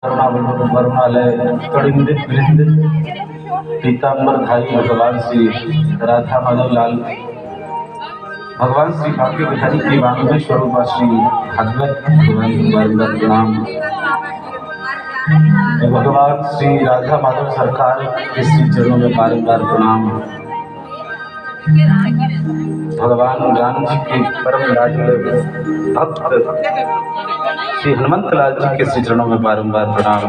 वरुणालय कड़िंदित वृंद पीताम्बरधारी भगवान श्री राधा माधव लाल भगवान श्री भाग्य बिहारी के वांग्मय स्वरूप श्री भागवत भगवान प्रणाम। भगवान श्री राधा माधव सरकार के श्री चरणों में बारंबार प्रणाम। भगवान राम जी के परम लाडले भक्त श्री हनुमंत लाल जी के श्री चरणों में बारंबार प्रणाम।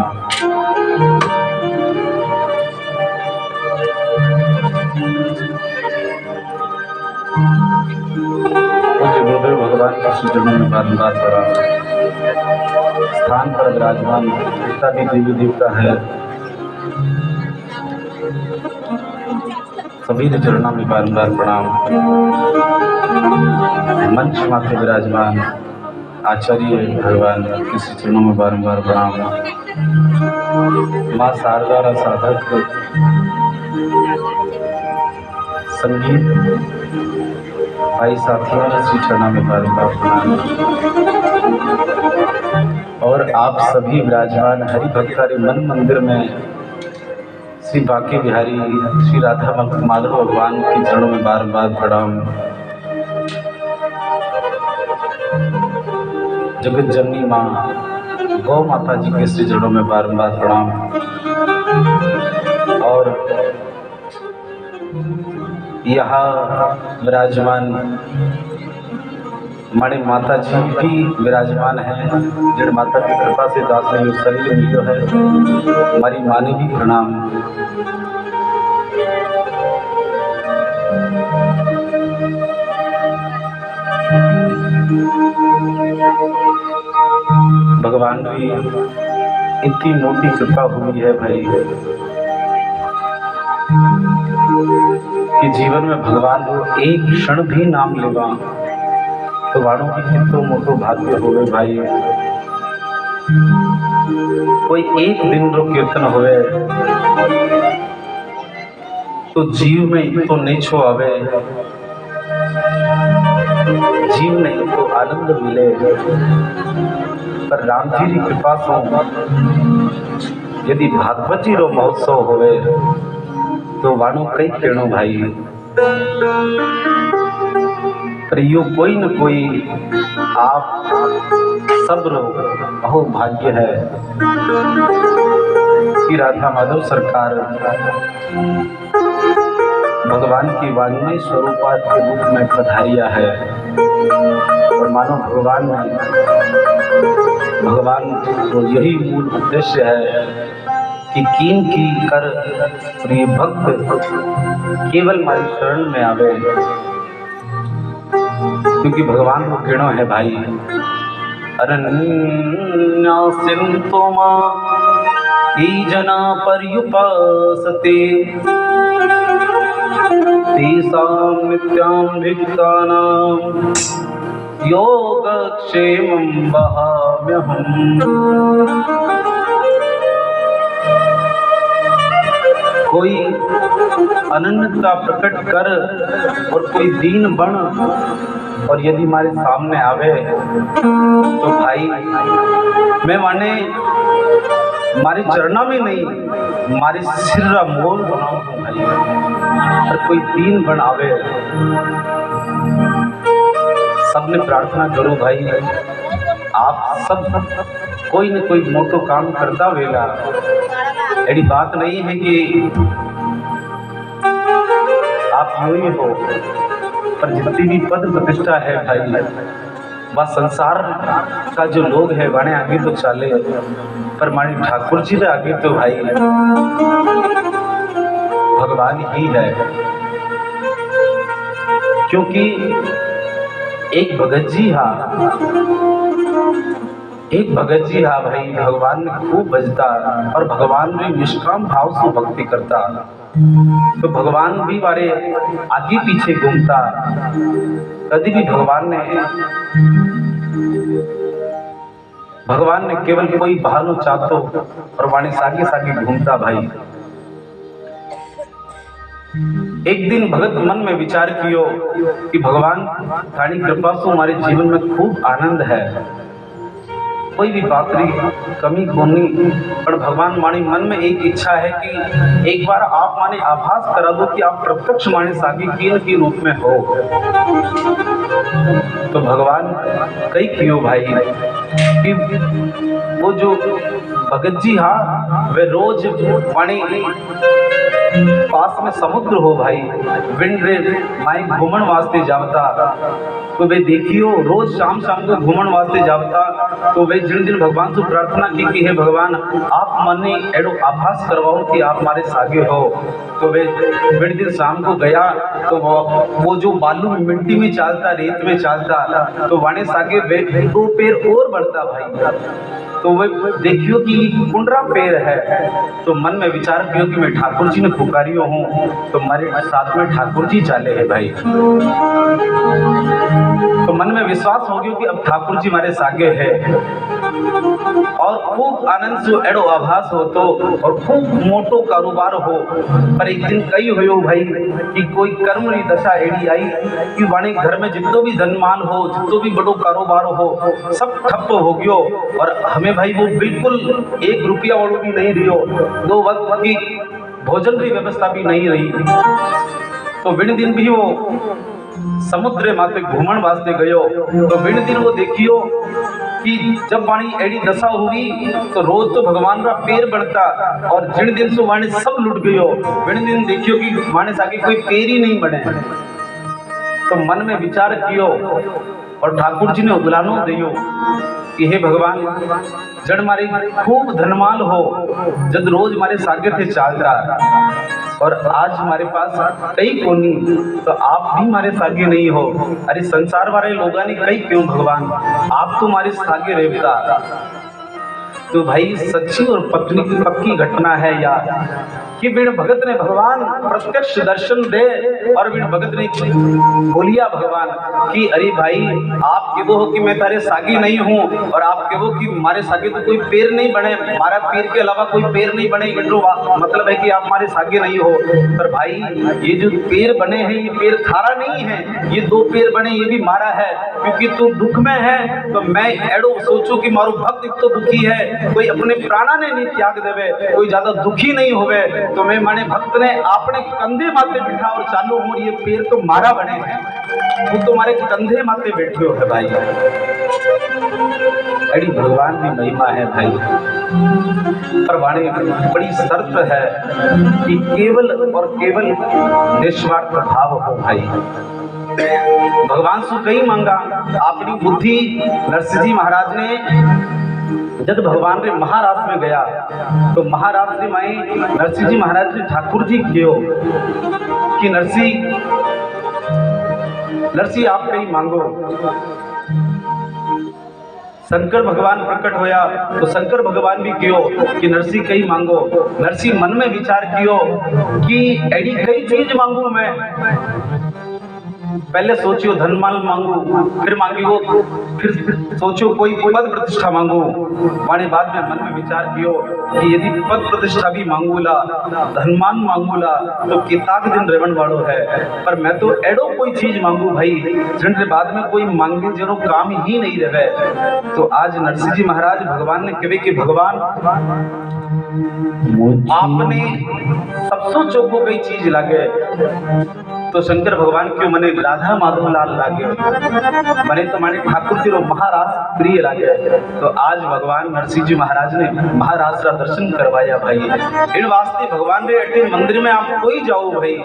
पूज्य गुरुदेव भगवान के श्री चरणों में बारंबार प्रणाम। स्थान पर विराजमान जितना भी देवी देवता है सभी के चरणों में बारंबार प्रणाम। मंच माथे विराजमान आचार्य भगवान के श्री चरणों में बारंबार प्रणाम। माँ शारदा साधक संगीत भाई साथियों के श्री चरणों में बारंबार प्रणाम। और आप सभी विराजमान हरि भक्तारी मन मंदिर में श्री बांके बिहारी श्री राधा माधव भगवान के चरणों में बारंबार प्रणाम। जगत जननी माँ गौ माता जी के श्री चरणों में बारंबार प्रणाम। और यहाँ विराजमान हमारे माता जी भी विराजमान हैं जिन माता की कृपा से दास ने शरीर मिलो है। हमारी माँ ने भी प्रणाम। भगवान की इतनी मोटी कृपा हुई है भाई कि जीवन में भगवान को एक क्षण भी नाम लेवा तो वाणों की कितो मोटो भाग्य होवे भाई। कोई एक दिन रो कीर्तन होवे तो जीव में तो नहीं छो आवे, जीव नहीं तो आनंद मिले। पर राम जी की कृपा से यदि भागवत जी रो महोत्सव होवे तो वाणो कई कहणो भाई। पर यो कोई न कोई आप सब रो बहु भाग्य है। श्री राधा माधव सरकार भगवान की वांग्मय स्वरूपात के रूप में पधारिया है। और मानो भगवान तो यही मूल उद्देश्य है कि कीन की कर प्रिय भक्त केवल मारी शरण में आवे। क्योंकि भगवान को कहना है भाई अरण्या सिंतुमा ई जना पर्युपासते तेषां नित्यां भिक्तानां योगक्षेमं वहाम्यहम्। कोई अनन्यता प्रकट कर और कोई दीन बन और यदि हमारे सामने आवे तो भाई मैं माने हमारे चरणों में नहीं हमारे सिर मोल बनाऊं भाई। और कोई दीन बन आवे सबने प्रार्थना करो भाई आप सब कोई न कोई मोटो काम करता वेला। ऐसी बात नहीं है कि आप यूं ही हो, पर जितनी भी पद प्रतिष्ठा है भाई वह संसार का जो लोग है वाने आगे तो चले, पर मानी ठाकुर जी ने आगे तो भाई भगवान ही है। क्योंकि एक भगत जी हाँ भाई भगवान ने खूब भजता और भगवान ने निष्काम भाव से भक्ति करता। तो भगवान भी बारे आगे पीछे घूमता। कभी भी भगवान ने केवल कोई बहानो चाहतो और वाणी सागे सागे घूमता भाई। एक दिन भगत मन में विचार कियो कि भगवान थानी कृपा से हमारे जीवन में खूब आनंद है कोई भी बात री कमी कोनी, पर भगवान माने मन में एक इच्छा है कि एक बार आप माने आभास करा दो कि आप प्रत्यक्ष माने सागी कीन के रूप में हो। तो भगवान कई कियो भाई कि वो जो भगत जी हाँ वे रोज पानी पास में समुद्र हो भाई विंड रे माई घूमन वास्ते जावता, तो वे देखियो रोज शाम शाम को घूमन वास्ते जावता। तो वे जिन दिन भगवान से प्रार्थना की कि हे भगवान आप मने एडो आभास करवाओ कि आप हमारे सागे हो। तो वे विंड दिन शाम को गया तो वो जो बालू मिट्टी में चालता रेत में चालता तो वाणे सागे वे 2 पैर और बढ़ता भाई। तो वे देखियो कि कुंडरा पैर है, तो मन में विचार कियो कि मैं ठाकुर जी ने पुकारियो हूँ तो हमारे साथ में ठाकुर जी चाले है भाई। तो मन में विश्वास हो गयो कि अब ठाकुर जी हमारे सागे है और खूब आनंद से एडो आभास हो तो और खूब मोटो कारोबार हो। पर एक दिन कई हो भाई कि कोई कर्म री दशा एड़ी आई कि वाणे घर में जितो भी धनमान हो जितो भी बड़ो कारोबार हो सब ठप्प हो गयो और हमें भाई वो बिल्कुल 1 रुपया वालों भी नहीं रहियो, 2 वक्त की भोजन की व्यवस्था भी नहीं रही। तो बिन दिन भी वो समुद्र माथे घूमन वास्ते गयो तो बिन दिन वो देखियो कि जब वाणी एड़ी दशा हुई तो रोज तो भगवान का पैर बढ़ता और जिन दिन से वाणी सब लुट गयो बिन दिन देखियो कि वाणी सागे कोई पैर ही नहीं बने। तो मन में विचार कियो और ठाकुर जी ने उदलानो दियो कि हे भगवान जड़ मारे खूब धनमाल हो जब रोज हमारे सागे थे चालता और आज हमारे पास कई कोनी तो आप भी हमारे सागे नहीं हो। अरे संसार वाले लोगों ने कई क्यों भगवान आप तो हमारे सागे रेवता। तो भाई सच्ची और पत्नी की पक्की घटना है यार कि बिन भगत ने भगवान प्रत्यक्ष दर्शन दे और बिन भगत ने बोलिया भगवान कि अरे भाई आप कहते हो कि मैं तारे सागी नहीं हूँ और आप कहो कि हमारे सागे तो कोई पैर नहीं बने, हमारा पैर के अलावा कोई पैर नहीं बने, मतलब है कि आप हमारे सागे नहीं हो। पर भाई ये जो पैर बने हैं ये पैर थारा नहीं है, ये 2 पैर बने ये भी मारा है क्योंकि तू दुख में है तो मैं एडो सोचू कि मारो भक्त तो दुखी है, कोई अपने प्राणा ने नहीं त्याग देवे, कोई ज्यादा दुखी नहीं होवे तो मैं माने भक्त ने अपने कंधे माथे बिठा और चालू हूँ ये पैर तो मारा बने हैं वो तुम्हारे कंधे माथे बैठे हो है भाई। अड़ी भगवान की महिमा है भाई। पर वाणी बड़ी शर्त है कि केवल और केवल निस्वार्थ भाव हो भाई। भगवान से कई मांगा अपनी बुद्धि नरसिंह जी महाराज ने जब भगवान रे महाराज में गया तो महाराज रे माई नरसिंह जी महाराज ने ठाकुर जी कियो कि नरसिंह आप कहीं मांगो। शंकर भगवान प्रकट होया तो शंकर भगवान भी कियो कि नरसिंह कहीं मांगो। नरसिंह मन में विचार कियो कि एडी कई चीज मांगू मैं, पहले सोचियो धनमाल मांगू फिर मांगियो फिर सोचो कोई पद प्रतिष्ठा मांगू। माने बाद में मन में विचार कियो कि यदि पद प्रतिष्ठा भी मांगूला धनमान मांगूला तो किताक दिन रेवन वालों है, पर मैं तो एडो कोई चीज मांगू भाई जिनके बाद में कोई मांगे जरो काम ही नहीं रहे। तो आज नरसिंह जी महाराज भगवान ने कहे कि भगवान आपने सबसे चौको कई चीज लागे तो शंकर भगवान क्यों मने राधा माधव लाल लागे मने तो माने ठाकुर जी रो महाराज प्रिय लागे। तो आज भगवान नरसिंह जी महाराज ने महाराज का दर्शन करवाया भाई। इन वास्ते भगवान रे अटे मंदिर में आप कोई जाओ भाई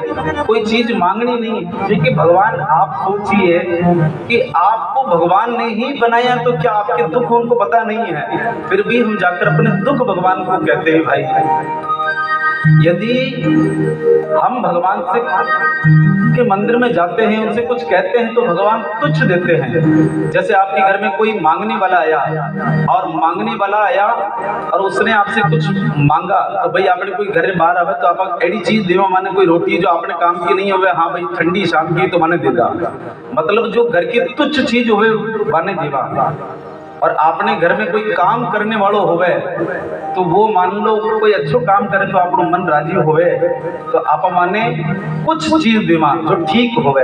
कोई चीज मांगनी नहीं क्योंकि भगवान आप सोचिए कि आपको भगवान ने ही बनाया तो क्या आपके दुख उनको पता नहीं है, फिर भी हम जाकर अपने दुख भगवान को कहते हैं भाई। यदि हम भगवान से के मंदिर में जाते हैं उनसे कुछ कहते हैं तो भगवान तुच्छ देते हैं। जैसे आपके घर में कोई मांगने वाला आया और उसने आपसे कुछ मांगा तो भाई आपने कोई घर में बाहर आवे तो आप एडी चीज देवा माने कोई रोटी जो आपने काम की नहीं होवे हाँ भाई ठंडी शाम की तो माने देगा, मतलब जो घर की तुच्छ चीज होवे माने देवा। और आपने घर में कोई काम करने वालों होवे तो वो मान लो कोई अच्छो काम करे तो आपको मन राजी होवे, तो आप माने कुछ चीज देवा जो ठीक होवे।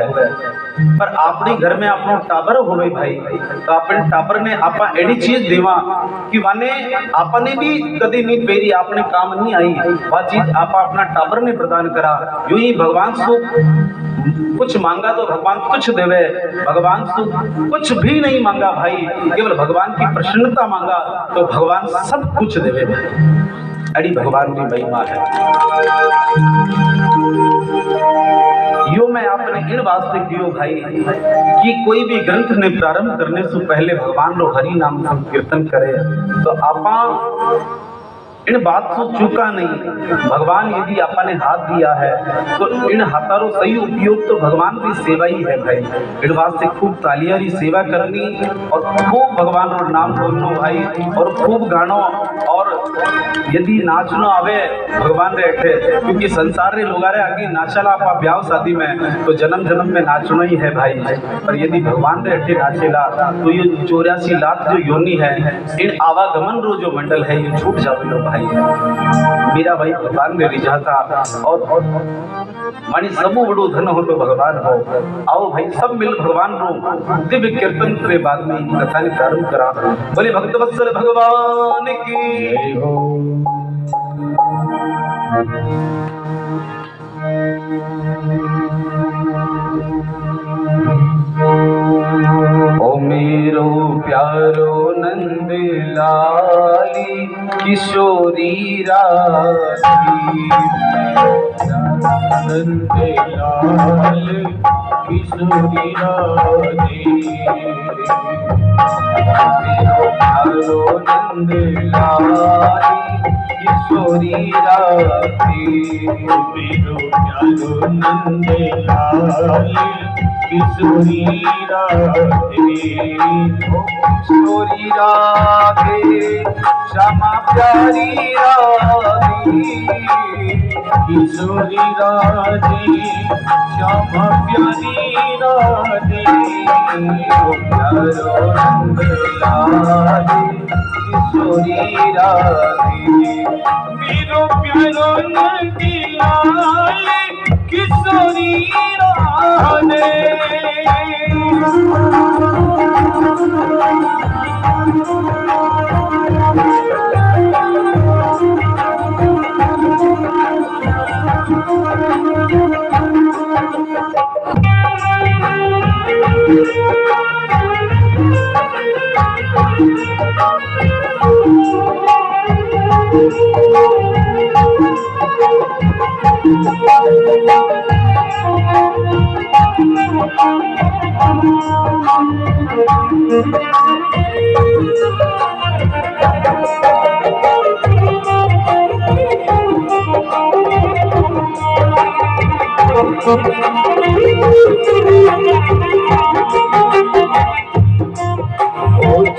पर अपने घर में अपनो टाबर होवे भाई, तो अपने टाबर ने आपा एडी चीज देवा कि माने आपने भी कभी नहीं पेरी, आपने काम नहीं आई, वह चीज आपा अपना टाबर ने प्रदान करा। यूं ही भगवान से कुछ मांगा तो भगवान कुछ देवे, भगवान से कुछ भी नहीं मांगा भाई, केवल भगवान की प्रसन्नता मांगा तो भगवान सब कुछ देवे भाई। अड़ी भगवान की महिमा है। यो मैं आपने इन वास्ते कियो भाई कि कोई भी ग्रंथ ने प्रारंभ करने से पहले भगवान रो हरि नाम संकीर्तन करे, तो आपा इन बात से चूका नहीं। भगवान यदि आपने हाथ दिया है तो इन हाथारों सही उपयोग तो भगवान की सेवा ही है भाई। इन वास्ते खूब तालियां री सेवा करनी और खूब भगवान का नाम बोलना भाई, और खूब गानो। और यदि नाचना आवे भगवान रे अठे, क्योंकि संसार रे लोग आगे नाचला आप ब्याह शादी में तो जन्म जन्म में नाचना ही है भाई। पर यदि भगवान रे अठे नाचेला तो ये 84 लाख जो योनि है, इन आवागमन रो जो मंडल है ये छूट जावे लो भाई। मेरा भाई भगवान में रिझाता और मानी सबू बड़ो धन हो तो भगवान हो। आओ भाई सब मिल भगवान रो दिव्य कीर्तन के बाद में कथा ने प्रारंभ करा। बोले भक्तवत्सल भगवान की हो। ओ मेरो प्यारो नंद लाली किशोरी राधी, नंद लाल किशोरी राधी, मेरो प्यारो नंद लाली किशोरी राधी, मेरो प्यारो नंद लाल किशोरी राधे, किशोरी राधे श्यामा प्यारी राधे, किशोरी राधे श्यामा प्यारी राधे, प्यारो नंद लाले किशोरी राधे, मेरो प्यारो नंद लाले किशोरी राधे।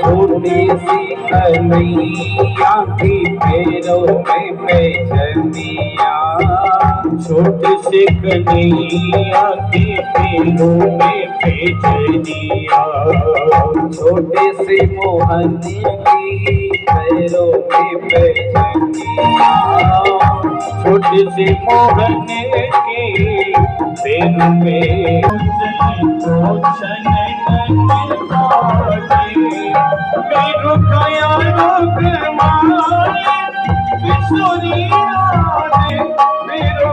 छोटी सी कन्हैया की पैरों में पैजनिया, छोटी सी कन्हैया की पैरों में पैजनिया, छोटे से मोहन की पैरों में पैजनिया, छोटे से मोहन के पैरों में मेरो कया रोग मारे किशोरी राधे, मेरो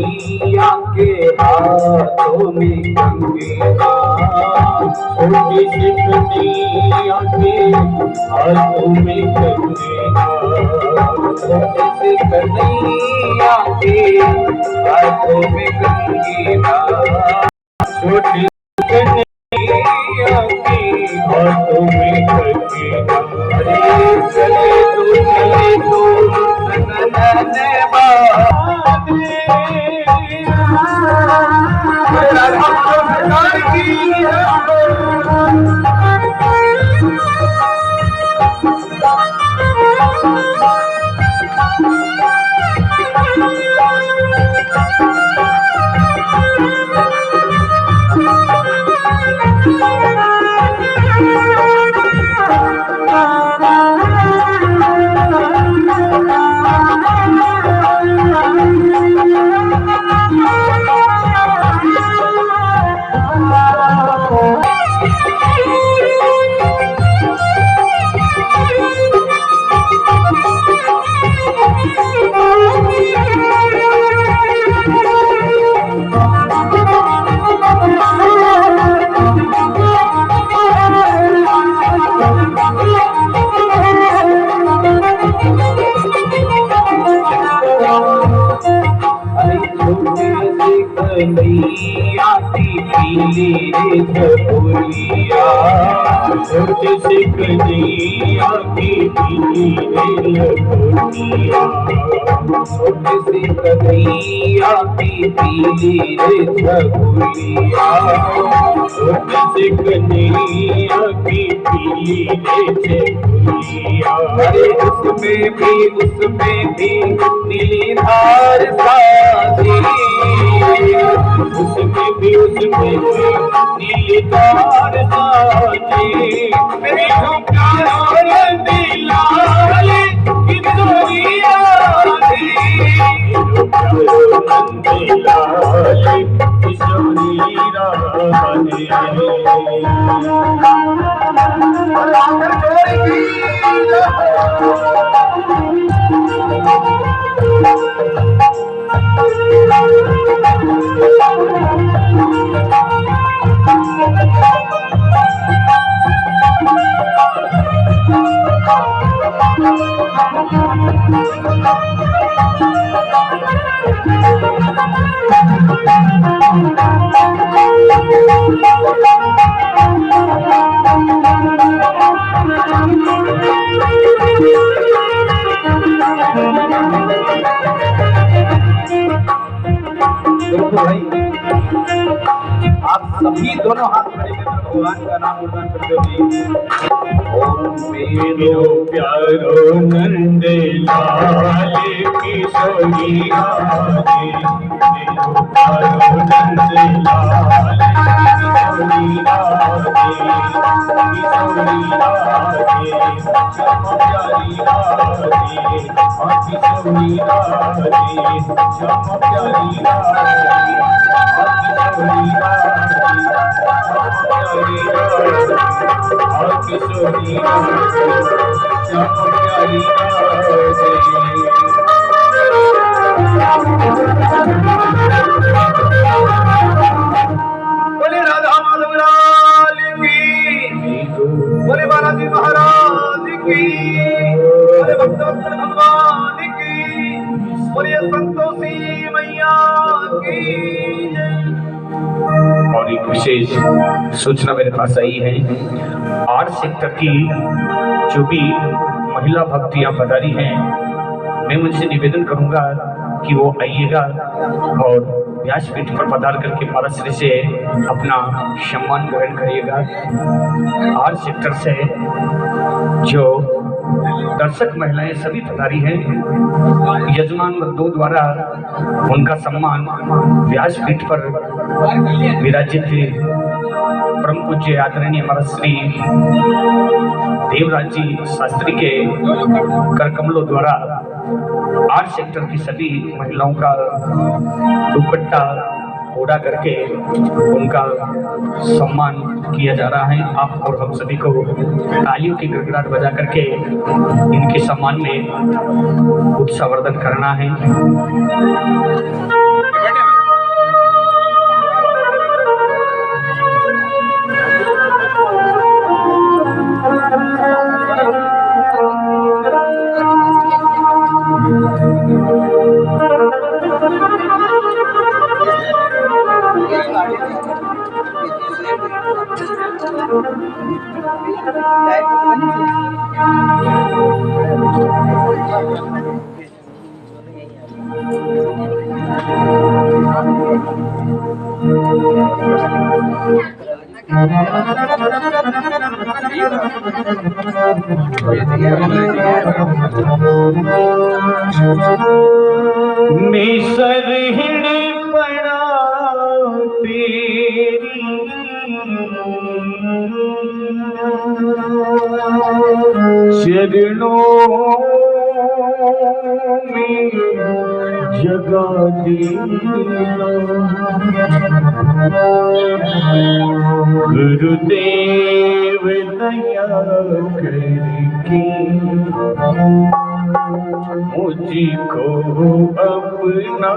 कन्हैया के हाथों में कंगना, छोटी सी कन्हैया के हाथों में कंगना, छोटी सी कन्हैया के हाथों में कंगना, छोटी कन्हैया के हाथों में कंगना। अरे चले तो नन्हे सरकार की कन्हैया की पीली रे झोलिया, छोटे से कन्हैया की पीली रे झोलिया, छोटे से कन्हैया की पीली रे झोलिया, छोटे से कन्हैया की पीली रे झोलिया। अरे उसमें भी नीली धार साजी, उसमें भी नीली धार साजी, मेरी प्यार दिलाल की चोरिया दी, दिलाल की चोरिया भाई आप सभी दोनों हाथ खड़े करके भगवान का नाम उच्चारण करते हुए ओम मेरो प्यारो नंद लाल की सोनिया रे, मेरो प्यारो नंद लाल की सोनिया रे, श्याम प्यारी राधे, आखी सोनिया रे, श्याम प्यारी राधे, आखी सोनिया आखी सोनिया श्याम प्यारी राधे। बोले राधा माधव लाल की, बोले बालाजी महाराज की, बोले भक्तवत्सल भगवान की, बोले संतोषी मैया की। और एक विशेष सूचना मेरे पास आई है, 8 सेक्टर की जो भी महिला भक्त यहाँ पधारी हैं, मैं उनसे निवेदन करूंगा कि वो आइएगा और व्यासपीठ पर पधार करके पारश्री से अपना सम्मान ग्रहण करिएगा। 8 सेक्टर से जो दर्शक महिलाएं सभी पधारी हैं, यजमान बंधु द्वारा उनका सम्मान व्यासपीठ पर विराजित परम पूज्य आदरणीय हमारा श्री देवराज जी शास्त्री के कर कमलों द्वारा 8 सेक्टर की सभी महिलाओं का दुपट्टा ओढ़ा करके उनका सम्मान किया जा रहा है। आप और हम सभी को तालियों की गड़गड़ाहट बजा करके इनके सम्मान में उत्साहवर्धन करना है। निसरहिण पड़ा तेरी चरणों में जगा देना गुरुदेव दया करके मुझको अपना लेना।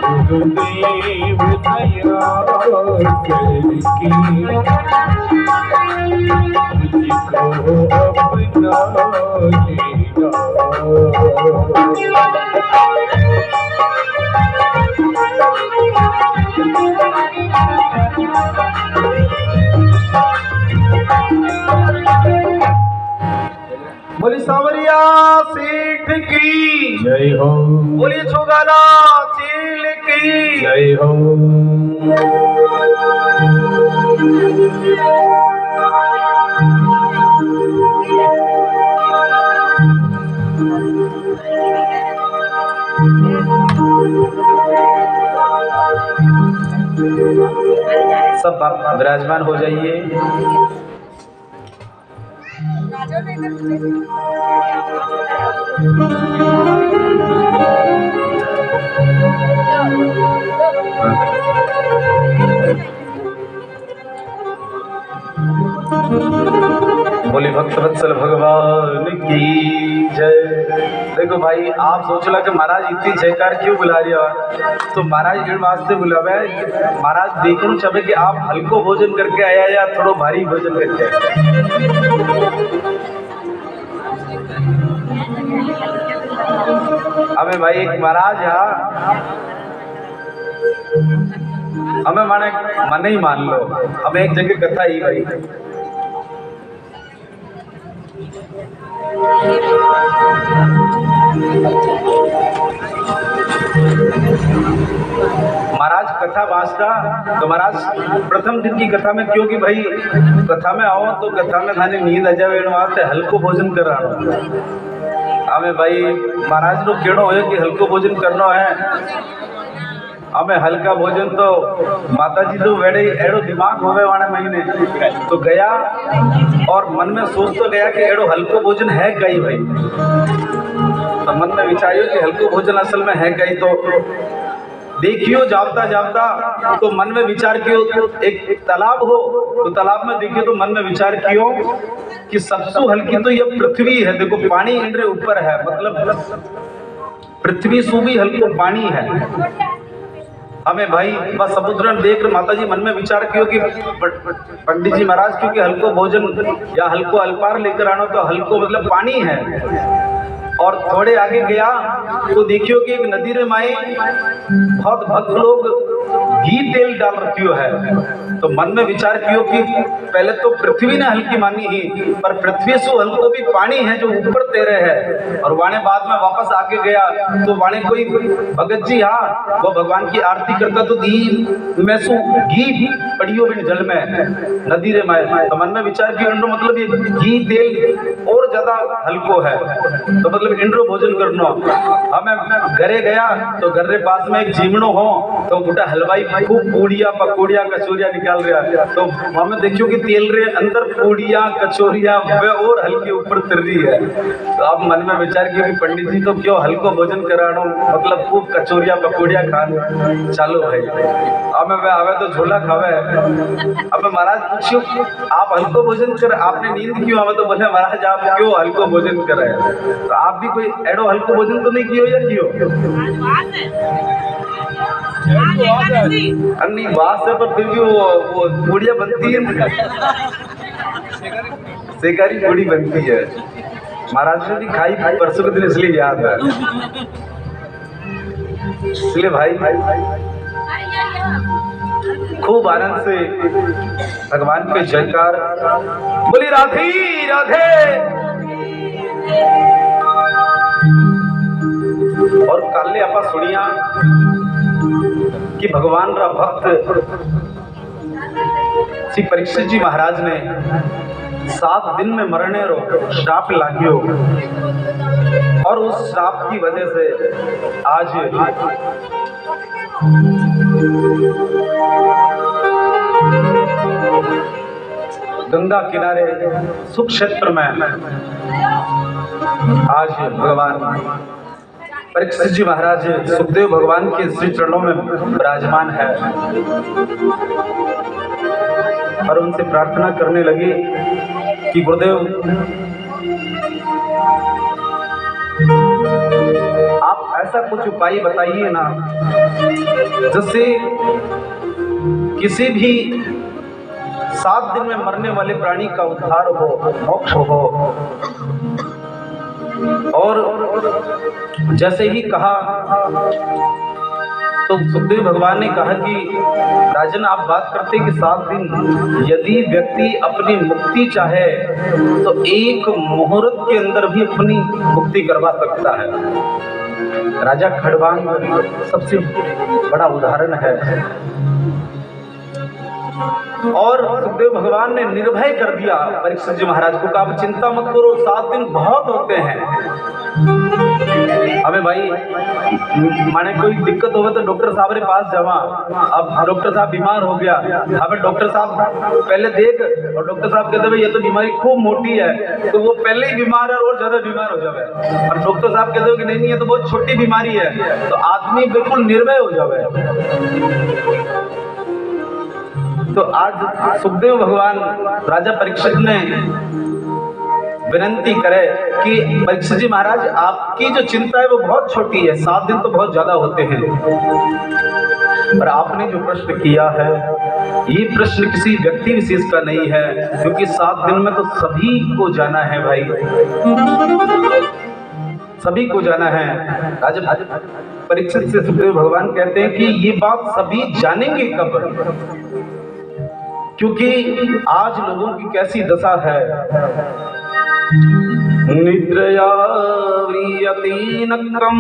गुरुदेव दया करके मुझको अपना लेना। बोली सांवरिया सेठ की जय हो, बोलिए छोगाला चील की जय हो। सब विराजमान हो जाइए। बोले भक्त वत्सल भगवान की जय। देखो भाई, आप सोच लो कि महाराज इतनी जयकार क्यों बुला रही हो, तो महाराज इन वास्ते बुलावे महाराज देखो चबे कि आप हल्को भोजन करके आया या थोड़ो भारी भोजन करके आया। हमें भाई एक महाराज हमें माने मन ही मान लो, हमें एक जगह कथा ही भाई महाराज कथा वास्ता। तो महाराज प्रथम दिन की कथा में, क्योंकि भाई कथा में आओ तो कथा में थाने नींद आ जाए वास्ते हल्को भोजन कर रहा हूँ। हमें भाई महाराज नो केड़ो हो कि हल्को भोजन करना है। हमें हल्का भोजन तो माता जी तो वेड़े एड़ो दिमाग होवे वाले महीने तो गया और मन में सोच तो गया कि एड़ो हल्को भोजन है कहीं भाई। तो मन में विचारियो कि हल्को भोजन असल में है कहीं। तो देखियो जावता जावता तो मन में विचार कियो एक तालाब हो, तो तालाब में देखियो तो मन में विचार कियो कि सबसे हल्की तो ये पृथ्वी है। देखो पानी इंद्र ऊपर है, मतलब पृथ्वी सु भी हल्को पानी है। हमें भाई बस समुद्र देख माता जी मन में विचार कियो कि पंडित जी महाराज क्योंकि हल्को भोजन या हल्को अल्पार लेकर आना, तो हल्को मतलब पानी है। और थोड़े आगे गया तो देखियो कि एक नदी रे माई बहुत भक्त लोग घी तेल डाल रखियो है। तो मन में विचार कियो कि पहले तो पृथ्वी ने हल्की मानी ही, पर पृथ्वी से हल्को भी पानी है जो ऊपर तेरे है। और वाणे बाद में वापस आगे गया तो वाणे कोई भगत जी वो भगवान की आरती करता तो दी में सु घी पड़ियो भी जल में नदी रे माए। तो मन में विचार कियो मतलब ये घी तेल और ज्यादा हल्को है, तो मतलब इंद्रो भोजन करना। हमें घरे गया तो घर रे पास में एक जीवणो हो, तो गोटा हलवाई खूब पूड़िया पकौड़िया कचौरिया निकाल रहा। तो हमें देखियो कि तेल रे अंदर पूड़िया कचौरिया वे और हल्की ऊपर तिर रही है। तो आप मन में विचार किया कि पंडित जी तो क्यों हल्को भोजन करानो, मतलब खूब कचौरिया पकौड़िया खान चालू है। हमें वे आवे तो झोला खावे। अब महाराज पूछियो आप हल्को भोजन कर, आपने नींद क्यों आवे, तो बोले महाराज आप क्यों हल्को भोजन कराए। तो आप भी कोई एडो हल्को भोजन तो नहीं कियो या कियो? अन्नी बात से पर फिर भी वो पूड़िया बनती है, शेकारी पूड़ी बनती है। महाराज ने भी खाई परसों के दिन, इसलिए याद है। इसलिए भाई खूब आनंद से भगवान पे जयकार बोली राधे राधे। और काले आपा सुनिया कि भगवान रा भक्त श्री परीक्षित जी महाराज ने 7 दिन में मरने रो श्राप लागियो, और उस श्राप की वजह से आज गंगा किनारे सुख क्षेत्र में आज भगवान परीक्षित जी महाराज सुखदेव भगवान के श्री चरणों में विराजमान है और उनसे प्रार्थना करने लगी कि गुरुदेव आप ऐसा कुछ उपाय बताइए ना जिससे किसी भी 7 दिन में मरने वाले प्राणी का उद्धार हो, मोक्ष हो। और जैसे ही कहा तो सुखदेव भगवान ने कहा कि राजन आप बात करते कि 7 दिन यदि व्यक्ति अपनी मुक्ति चाहे तो एक मुहूर्त के अंदर भी अपनी मुक्ति करवा सकता है। राजा खड़वांग सबसे बड़ा उदाहरण है। और सुखदेव भगवान ने निर्भय कर दिया परीक्षित जी महाराज को, कहा चिंता मत करो, 7 दिन बहुत होते हैं। हमें भाई माने कोई दिक्कत हो तो डॉक्टर साहब के पास जावा। अब डॉक्टर साहब बीमार हो गया, हमें डॉक्टर साहब पहले देख, और डॉक्टर साहब कहते भाई ये तो बीमारी खूब मोटी है, तो वो पहले ही बीमार है और ज्यादा बीमार हो जावे। और डॉक्टर साहब कहते हो कि नहीं ये तो बहुत छोटी बीमारी है, तो आदमी बिल्कुल निर्भय हो जावे। तो आज सुखदेव भगवान राजा परीक्षित ने विनंती करे कि परीक्षित जी महाराज आपकी जो चिंता है वो बहुत छोटी है, 7 दिन तो बहुत ज्यादा होते हैं, पर आपने जो प्रश्न किया है ये प्रश्न किसी व्यक्ति विशेष का नहीं है, क्योंकि 7 दिन में तो सभी को जाना है भाई, सभी को जाना है। राजा परीक्षित से सुखदेव भगवान कहते हैं कि ये बात सभी जानेंगे कब, क्योंकि आज लोगों की कैसी दशा है। निद्रया व्रियते नक्कम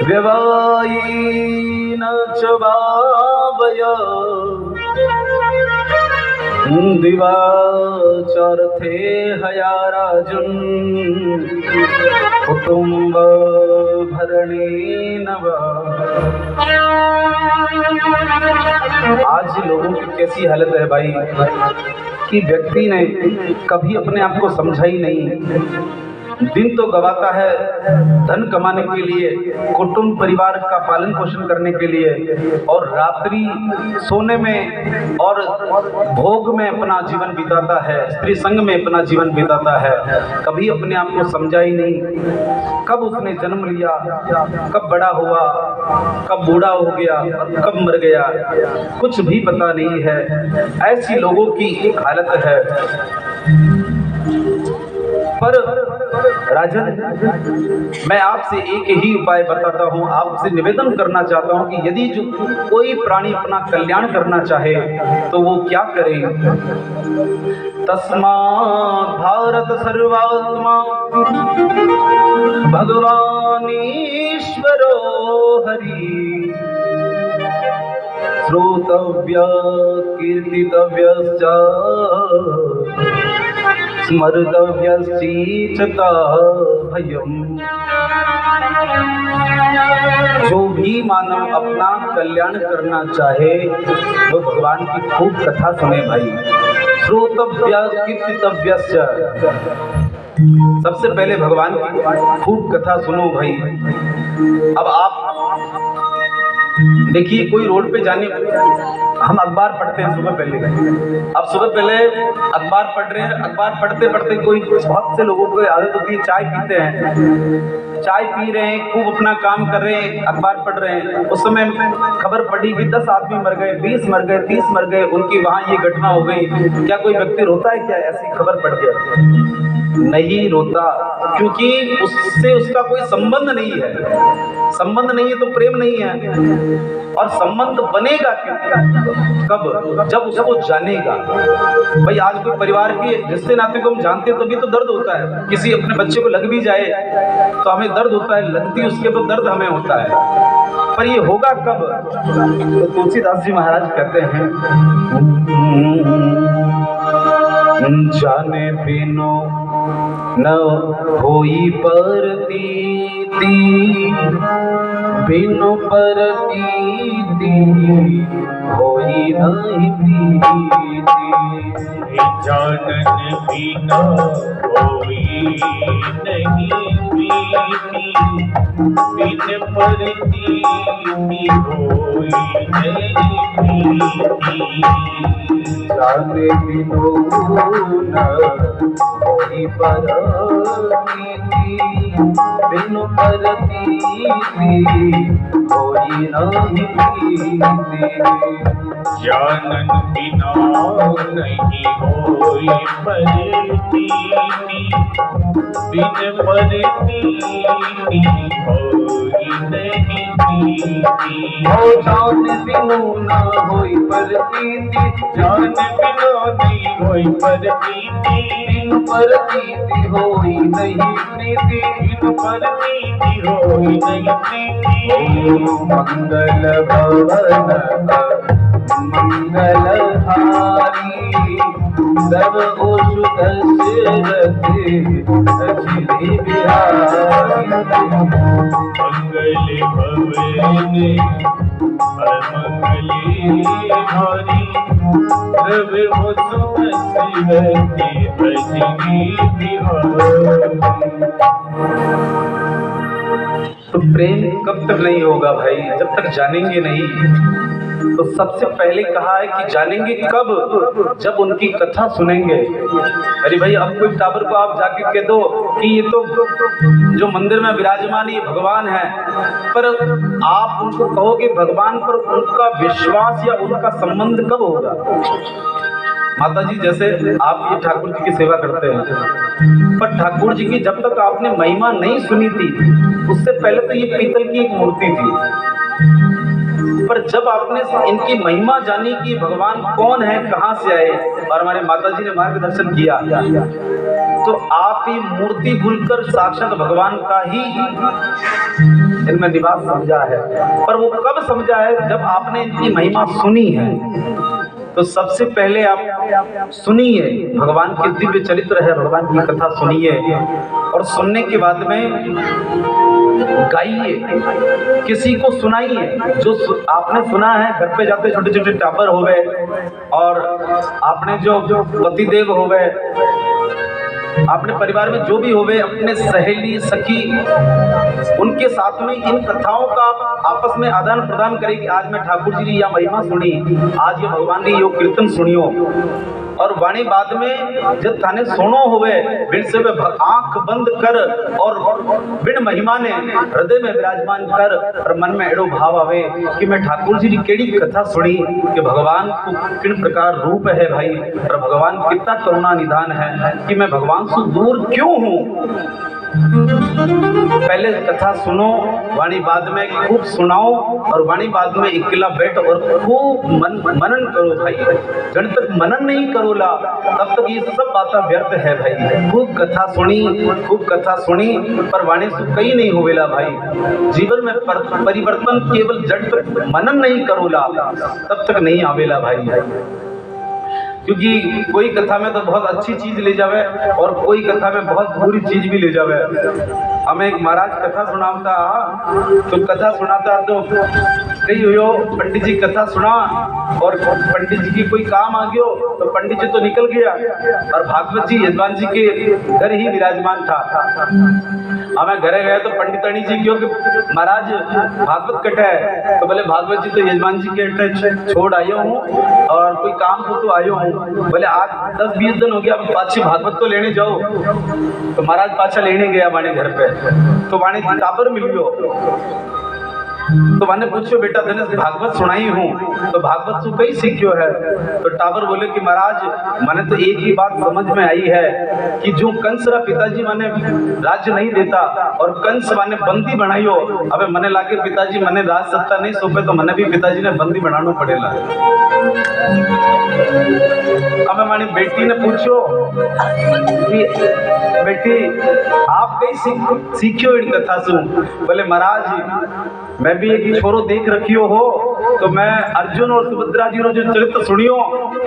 व्यवायेन च भावया दिवाचर्थे हया राजन् कुटुंब भरणेन वा। आज लोगों की कैसी हालत है भाई कि व्यक्ति ने कभी अपने आप को समझा ही नहीं। दिन तो गवाता है धन कमाने के लिए, कुटुंब परिवार का पालन पोषण करने के लिए, और रात्रि सोने में और भोग में अपना जीवन बिताता है, स्त्री संग में अपना जीवन बिताता है। कभी अपने आप को समझा ही नहीं, कब उसने जन्म लिया, कब बड़ा हुआ, कब बूढ़ा हो गया और कब मर गया, कुछ भी पता नहीं है। ऐसी लोगों की हालत है। पर राजन मैं आपसे एक ही उपाय बताता हूँ, आपसे निवेदन करना चाहता हूँ कि यदि जो कोई प्राणी अपना कल्याण करना चाहे तो वो क्या करे। तस्मात् भारत सर्वात्मा भगवान ईश्वरो हरि श्रोतव्य कीर्तितव्यश्च स्मर्तव्यश्चित्ता भयम्। जो भी मानव अपना कल्याण करना चाहे वो भगवान की खूब कथा सुने भाई। श्रोतव्य कीर्तितव्यश्च, सबसे पहले भगवान की खूब कथा सुनो भाई। अब आप देखिए कोई रोड पे जाने, हम अखबार पढ़ते हैं सुबह पहले, अब सुबह पहले अखबार पढ़ रहे हैं, अखबार पढ़ते पढ़ते कोई बहुत से लोगों को आदत होती है चाय पीते हैं, चाय पी रहे हैं, खूब अपना काम कर रहे हैं, अखबार पढ़ रहे हैं। उस समय खबर पड़ी कि 10 आदमी मर गए, 20 मर गए, 30 मर गए, उनकी वहाँ ये घटना हो गई। क्या कोई व्यक्ति रोता है क्या ऐसी खबर पढ़ के? नहीं रोता, क्योंकि उससे उसका कोई संबंध नहीं है। संबंध नहीं है तो प्रेम नहीं है। और संबंध बनेगा कब? जब उसको जानेगा। भाई आज कोई परिवार के रिश्ते नाते को हम जानते हैं तभी तो दर्द होता है। किसी अपने बच्चे को लग भी जाए तो हमें दर्द होता है, लगती उसके तो दर्द हमें होता है, पर ये होगा कब? तो तुलसीदास जी महाराज कहते हैं, जाने बिनु न होई परतीति, बिनु परतीति होई नहीं प्रीति। जानन बिना होई नहीं प्रीति, बिन परतीति होई नहीं प्रीति। जाने बिनु न होई परतीति, बिनु परतीति होई नहीं प्रीति। जानन बिना नहीं होई परतीति, बिन परतीति होई नहीं प्रीति। ओ जान बिनु न होई परतीति, जान बिना नहीं होई परतीति, बिनु परतीति होई नहीं प्रीति। बिन परतीति होई नहीं प्रीति। मंगल भवन मंगलहारी, सब ओषु दशरथ अजिरि बिहारी। मंगल भवन अमंगली भारी, सब ओषु दशरथ अजिरि बिहारी। तो प्रेम कब तक नहीं होगा भाई? जब तक जानेंगे नहीं। तो सबसे पहले कहा है कि जानेंगे कब? जब उनकी कथा सुनेंगे। अरे भाई अब कोई टावर को आप जाके कह दो कि ये तो जो मंदिर में विराजमान ये भगवान है, पर आप उनको कहोगे भगवान पर उनका विश्वास या उनका संबंध कब होगा? माता जी जैसे आप ये ठाकुर जी की सेवा करते हैं, पर ठाकुर जी की जब तक आपने महिमा नहीं सुनी थी, उससे पहले तो ये पीतल की एक मूर्ति थी, पर जब आपने इनकी महिमा जानी कि भगवान कौन है, कहाँ से आए, और हमारे माता जी ने मार्गदर्शन किया, तो आप ये मूर्ति भूलकर साक्षात भगवान का ही इनमें निवास समझा है। पर वो कब समझा है? जब आपने इनकी महिमा सुनी है। तो सबसे पहले आप सुनिए, भगवान के दिव्य चरित्र है, भगवान की कथा सुनिए, और सुनने के बाद में गाइए, किसी को सुनाइए। जो आपने सुना है, घर पे जाते छोटे छोटे टापर हो गए, और आपने जो पतिदेव हो गए, अपने परिवार में जो भी हो गए, अपने सहेली सखी, उनके साथ में इन कथाओं का आपस में आदान प्रदान करें कि आज मैं ठाकुर जी की यह महिमा सुनी, आज ये भगवान की योग कीर्तन सुनियो। और वाणी बाद में जब थाने सुनो हुए बिन से आंख बंद कर, और बिन महिमा ने हृदय में विराजमान कर, और मन में एड़ो भाव आवे कि मैं ठाकुर जी की केड़ी कथा सुनी कि भगवान को किन प्रकार रूप है भाई, और भगवान कितना करुणा निधान है कि मैं भगवान से दूर क्यों हूँ। पहले कथा सुनो, वाणी बाद में खूब सुनाओ, और वाणी बाद में अकेला बैठ और खूब मनन करो भाई। जब तक मनन नहीं करोला तब तक ये सब बातें व्यर्थ है भाई। खूब कथा सुनी, पर वाणी से कहीं नहीं होवेला भाई। जीवन में परिवर्तन केवल जब तक मनन नहीं करोला तब तक नहीं आवेला भाई। क्योंकि कोई कथा में तो बहुत अच्छी चीज ले जावे, और कोई कथा में बहुत बुरी चीज भी ले जावे। हमें एक महाराज कथा सुनाता, तो कथा सुनाता तो कही हो पंडित जी कथा सुना, और पंडित जी की कोई काम आ गयो, तो पंडित जी तो निकल गया, और भागवत जी यजमान जी के घर ही विराजमान था। हमें घरे गए तो पंडितानी जी क्यों कि महाराज भागवत कटा है, तो बोले भागवत जी तो यजमान जी के छोड़ आयो हूँ, और कोई काम को तो आयो हूँ। बोले आज 10-20 दिन हो गया, अब पाछी भागवत तो लेने जाओ। तो महाराज पाछा लेने गया वाणे घर पे, तो वाणे टाबर मिल गयो। तो मैंने पूछो बेटा तने भागवत सुनाई हूँ तो भागवत सु कई सीखियो है। तो टाबर बोले कि महाराज मैंने तो एक ही बात समझ में आई है कि जो कंस रा पिताजी मैंने राज्य नहीं देता और कंस माने बंदी बनाइयो, अबे मैंने लागे पिताजी मैंने राज सत्ता नहीं सौंपे तो मैंने भी पिताजी ने बंदी बनाना पड़ेगा। अब हमारी बेटी ने पूछो कि बेटी आप कई सीखियो इन कथा सु। बोले महाराज मैं भी एक छोरो देख रखियो हो तो मैं अर्जुन और सुभद्रा जी रो जो चरित्र सुनियो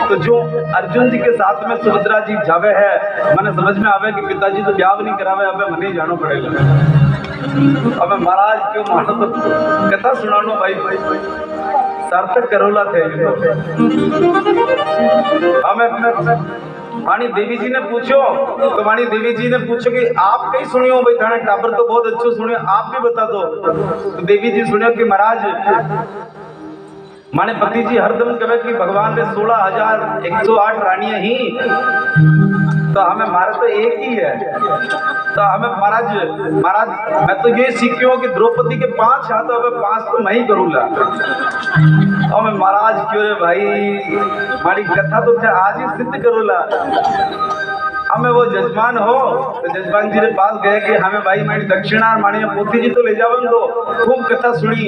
तो जो अर्जुन जी के साथ में सुभद्रा जी जावे है मैंने समझ में आवे कि पिताजी तो ब्याह नहीं करावे, अबे मने जानो पड़ेगा। अबे महाराज क्यों मानो तो कथा सुनानो भाई सार्थक करोला थे। हमें वाणी देवी जी ने पूछो तो वाणी देवी जी ने पूछो कि आप कहीं सुनियो भाई थाने टाबर तो बहुत अच्छो सुनियो आप भी बता दो। तो देवी जी सुनियो कि महाराज माने पति जी हरदम कहे कि भगवान ने 16,108 रानियां ही तो हमें मारे तो एक ही है। तो हमें महाराज मैं तो ये सीखियो कि द्रौपदी के 5 हाथ अब 5 तो मैं ही करूंगा। हमें महाराज क्यों रे भाई हमारी कथा तो थे आज ही सिद्ध करूंगा। हमें वो जजमान हो तो जजमान जी के पास गए कि हमें भाई हमारी दक्षिणा मानी पोथी जी तो ले जावन दो, खूब कथा सुनी।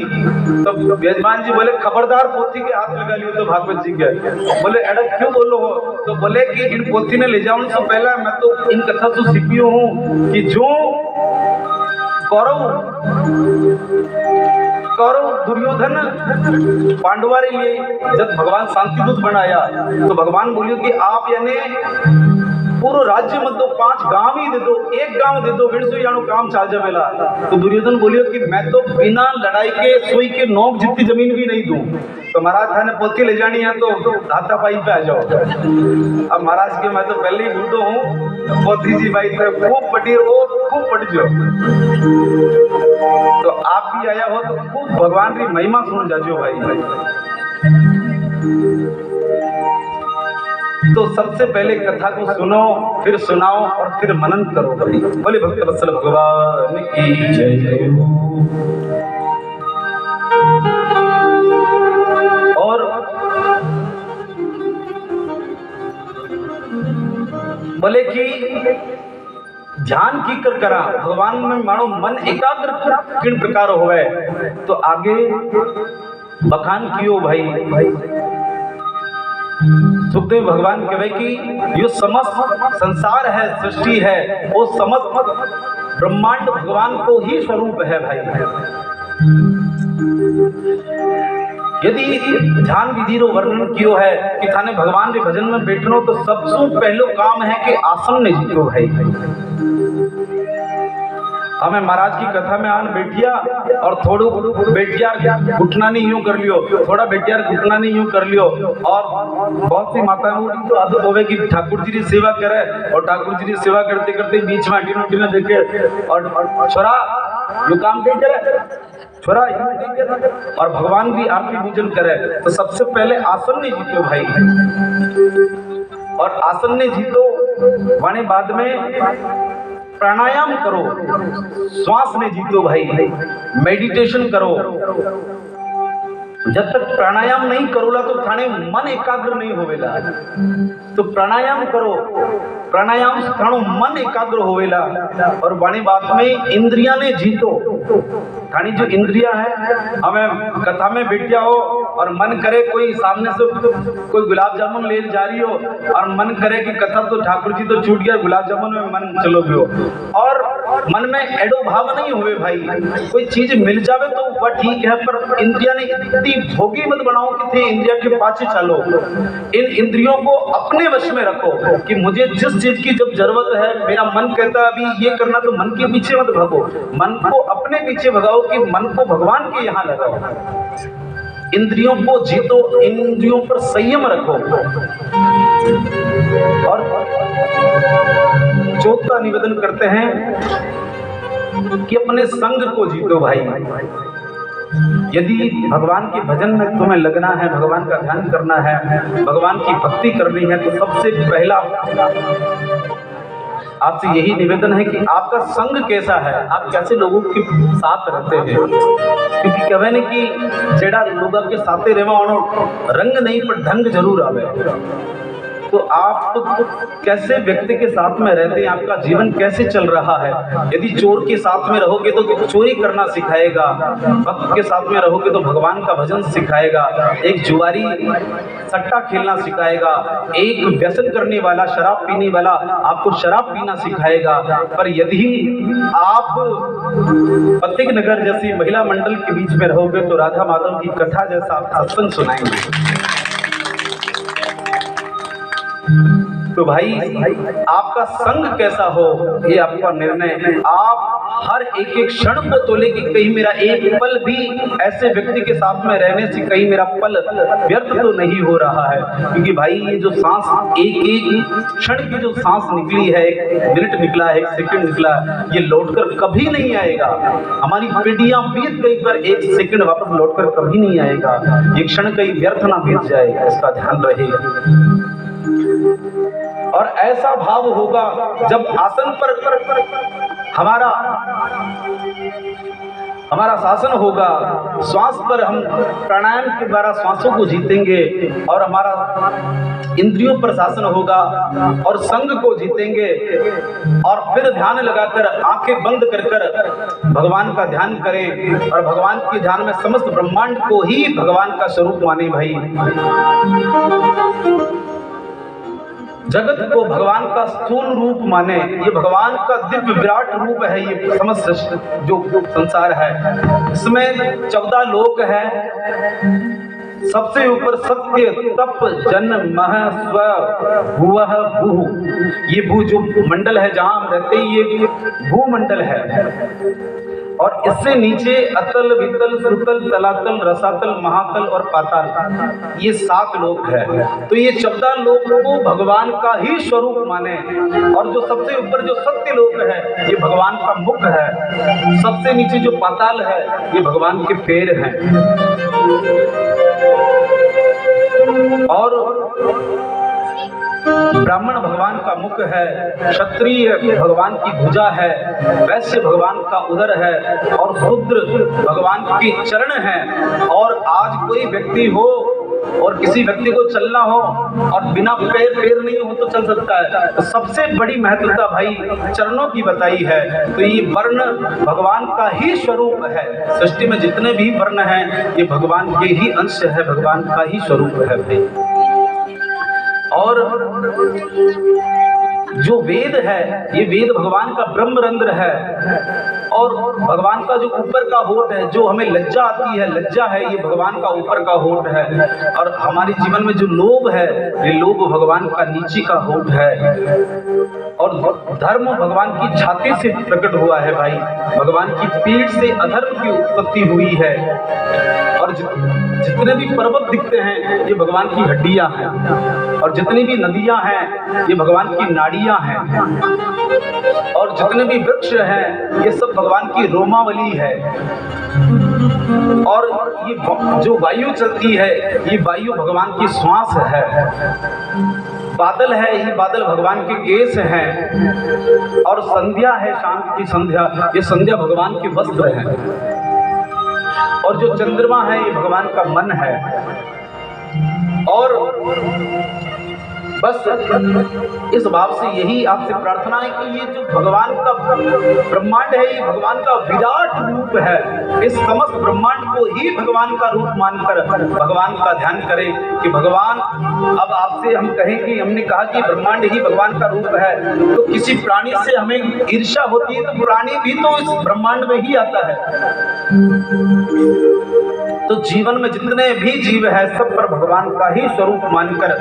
तो जजमान जी बोले खबरदार पोथी के हाथ लगा लियो तो भागवत जी के। बोले अड़क क्यों बोलो हो? तो बोले कि इन पोथी ने ले जावन से पहले मैं तो इन कथा से सीखियो हूँ कि जो कौरव दुर्योधन पांडवारे लिए जब भगवान शांतिदूत बनाया तो भगवान बोलियो कि आप यानी पूरा राज्य मत दो 5 गांव ही दे दो, एक गांव दे दो फिर से यानो काम चाल जावेला। तो दुर्योधन बोलियो कि मैं तो बिना लड़ाई के सुई के नोक जितनी जमीन भी नहीं दूं। तो महाराज थाने पोथी ले जानी है तो हाथापाई पे आ जाओ। अब महाराज के मैं तो पहले ही बूढ़ो हूँ, पोथी जी भाई तो खूब पढ़ी हो खूब पढ़ जाओ। तो आप भी आया हो तो खूब भगवान की महिमा सुन जाजो भाई। तो सबसे पहले कथा को सुनो फिर सुनाओ और फिर मनन करो भाई। बोले भक्त वत्सल भगवान की जय। और बोले कि ध्यान की कर करा भगवान में मानो मन एकाग्र किन प्रकार होवे। तो आगे बखान कियो भाई। सुखदेव भगवान कहे कि यो समस्त संसार है सृष्टि है वो समस्त ब्रह्मांड भगवान को ही स्वरूप है भाई। यदि ध्यान विधि रो वर्णन कियो है कि थाने भगवान के भजन में बैठनो तो सबसे पहलो काम है कि आसन ने जीतो भाई। हमें महाराज की कथा में आन बैठिया और थोड़ू बैठिया घुटना नहीं यूं कर लियो, थोड़ा बैठिया घुटना नहीं यूं कर लियो। और बहुत सी माताओं की तो आदत होवे कि ठाकुर जी की सेवा करे और ठाकुर जी की सेवा करते करते बीच में हड्डी में देखे और छोरा यो काम नहीं करे छोरा और भगवान की आरती पूजन करे। तो सबसे पहले आसन ने जीतो भाई। और आसन ने जीतो वाने बाद में प्राणायाम करो, श्वास ने जीतो भाई, मेडिटेशन करो। जब तक प्राणायाम नहीं करोला तो थाने मन एकाग्र नहीं होवेला। तो प्राणायाम करो, प्राणायाम से थानो मन एकाग्र होवेला। और वाणी बात में इंद्रिया ने जीतो। थानी जो इंद्रिया है हमें कथा में बैठा हो और मन करे कोई सामने से कोई गुलाब जामुन ले जा रही हो और मन करे कि कथा तो ठाकुर जी तो छूट गया गुलाब जामुन में मन चलो गयो और मन में एडो भाव नहीं हुए भाई। कोई चीज मिल जावे तो वह ठीक है पर इंद्रिया ने इतनी भोगी मत बनाओ कि थे इंद्रिया के पाछे चलो। इन इंद्रियों को अपने वश में रखो कि मुझे जिस चीज की जब जरूरत है मेरा मन कहता है अभी ये करना तो मन के पीछे मत भागो, मन को अपने पीछे भगाओ कि मन को भगवान के यहाँ लगाओ। इंद्रियों को जीतो, इंद्रियों पर संयम रखो। और चौथा निवेदन करते हैं कि अपने संग को जीतो भाई। यदि भगवान के भजन में तुम्हें लगना है, भगवान का ध्यान करना है, भगवान की भक्ति करनी है तो सबसे पहला आपसे यही निवेदन है कि आपका संग कैसा है, आप कैसे लोगों के साथ रहते हैं। क्योंकि कहवे ने कि जेड़ा लोगों के साथे रहवा रंग नहीं पर ढंग जरूर आवे। तो आप कैसे व्यक्ति के साथ में रहते हैं, आपका जीवन कैसे चल रहा है। यदि चोर के साथ में रहोगे तो चोरी करना सिखाएगा, भक्त के साथ में रहोगे तो भगवान का भजन सिखाएगा, एक जुआरी सट्टा खेलना सिखाएगा, एक व्यसन करने वाला शराब पीने वाला आपको शराब पीना सिखाएगा। पर यदि आप पथिक नगर जैसी महिला मंडल के बीच में रहोगे तो राधा माधव की कथा जैसा आप सत्संग सुनाएंगे। तो भाई आपका संग कैसा हो ये आपका निर्णय। आप हर एक एक क्षण को तोले कि कहीं मेरा एक पल भी ऐसे व्यक्ति के साथ में रहने से कहीं मेरा पल व्यर्थ तो नहीं हो रहा है। क्योंकि भाई ये जो सांस एक एक क्षण की जो सांस निकली है, एक मिनट निकला है, एक सेकंड निकला है, ये लौटकर कभी नहीं आएगा। हमारी पीढ़ियां बीत गई पर एक सेकंड वापस लौटकर कभी नहीं आएगा। ये क्षण कहीं व्यर्थ ना बीत जाए, इसका ध्यान रहेगा। और ऐसा भाव होगा जब आसन पर हमारा शासन होगा, श्वास पर हम प्राणायाम के द्वारा श्वासों को जीतेंगे और हमारा इंद्रियों पर शासन होगा और संग को जीतेंगे। और फिर ध्यान लगाकर आंखें बंद कर भगवान का ध्यान करें और भगवान के ध्यान में समस्त ब्रह्मांड को ही भगवान का स्वरूप माने। भाई जगत को भगवान का स्थूल रूप माने, ये भगवान का दिव्य विराट रूप है। ये समस्त जो संसार है इसमें 14 लोक है। सबसे ऊपर सत्य तप जन मह स्व भुवः भू, ये भू जो मंडल है जहां हम रहते हैं ये भूमंडल है। और इससे नीचे अतल वितल सुतल तलातल रसातल महातल और पाताल, ये 7 लोक है। तो ये 14 लोक को भगवान का ही स्वरूप माने। और जो सबसे ऊपर जो सत्य लोक है ये भगवान का मुख है, सबसे नीचे जो पाताल है ये भगवान के पैर हैं। और ब्राह्मण भगवान का मुख है, क्षत्रिय भगवान की भुजा है, वैश्य भगवान का उदर है और शूद्र भगवान के चरण हैं। और आज कोई व्यक्ति हो और किसी व्यक्ति को चलना हो और बिना पैर नहीं हो तो चल सकता है, तो सबसे बड़ी महत्वता भाई चरणों की बताई है। तो ये वर्ण भगवान का ही स्वरूप है। सृष्टि में जितने भी वर्ण हैं ये भगवान के ही अंश है, भगवान का ही स्वरूप है भाई। और जो वेद है ये वेद भगवान का ब्रह्मरंध्र है। और भगवान का जो ऊपर का होठ है, जो हमें लज्जा आती है, लज्जा है ये भगवान का ऊपर का होठ है। और हमारे जीवन में जो लोभ है ये लोभ भगवान का नीचे का होठ है। और धर्म भगवान की छाती से प्रकट हुआ है भाई, भगवान की पीठ से अधर्म की उत्पत्ति हुई है। और जितने भी पर्वत दिखते हैं ये भगवान की हड्डियां हैं, और जितनी भी नदियां हैं ये भगवान की नाड़ियां हैं, और जितने भी वृक्ष हैं ये सब भगवान की रोमावली है। और ये जो वायु चलती है ये वायु भगवान की श्वास है। बादल है ये बादल भगवान के केस हैं। और संध्या है शाम की संध्या, ये संध्या भगवान के वस्त्र है। और जो चंद्रमा है ये भगवान का मन है। और बस इस भाव से यही आपसे प्रार्थना है कि ये जो भगवान का ब्रह्मांड है ये भगवान का विराट रूप है। इस समस्त ब्रह्मांड को ही भगवान का रूप मानकर भगवान का ध्यान करें कि भगवान, अब आपसे हम कहें कि हमने कहा कि ब्रह्मांड ही भगवान का रूप है, तो किसी प्राणी से हमें ईर्ष्या होती है तो प्राणी भी तो इस ब्रह्मांड में ही आता है। तो जीवन में जितने भी जीव है सब पर भगवान का ही स्वरूप मानकर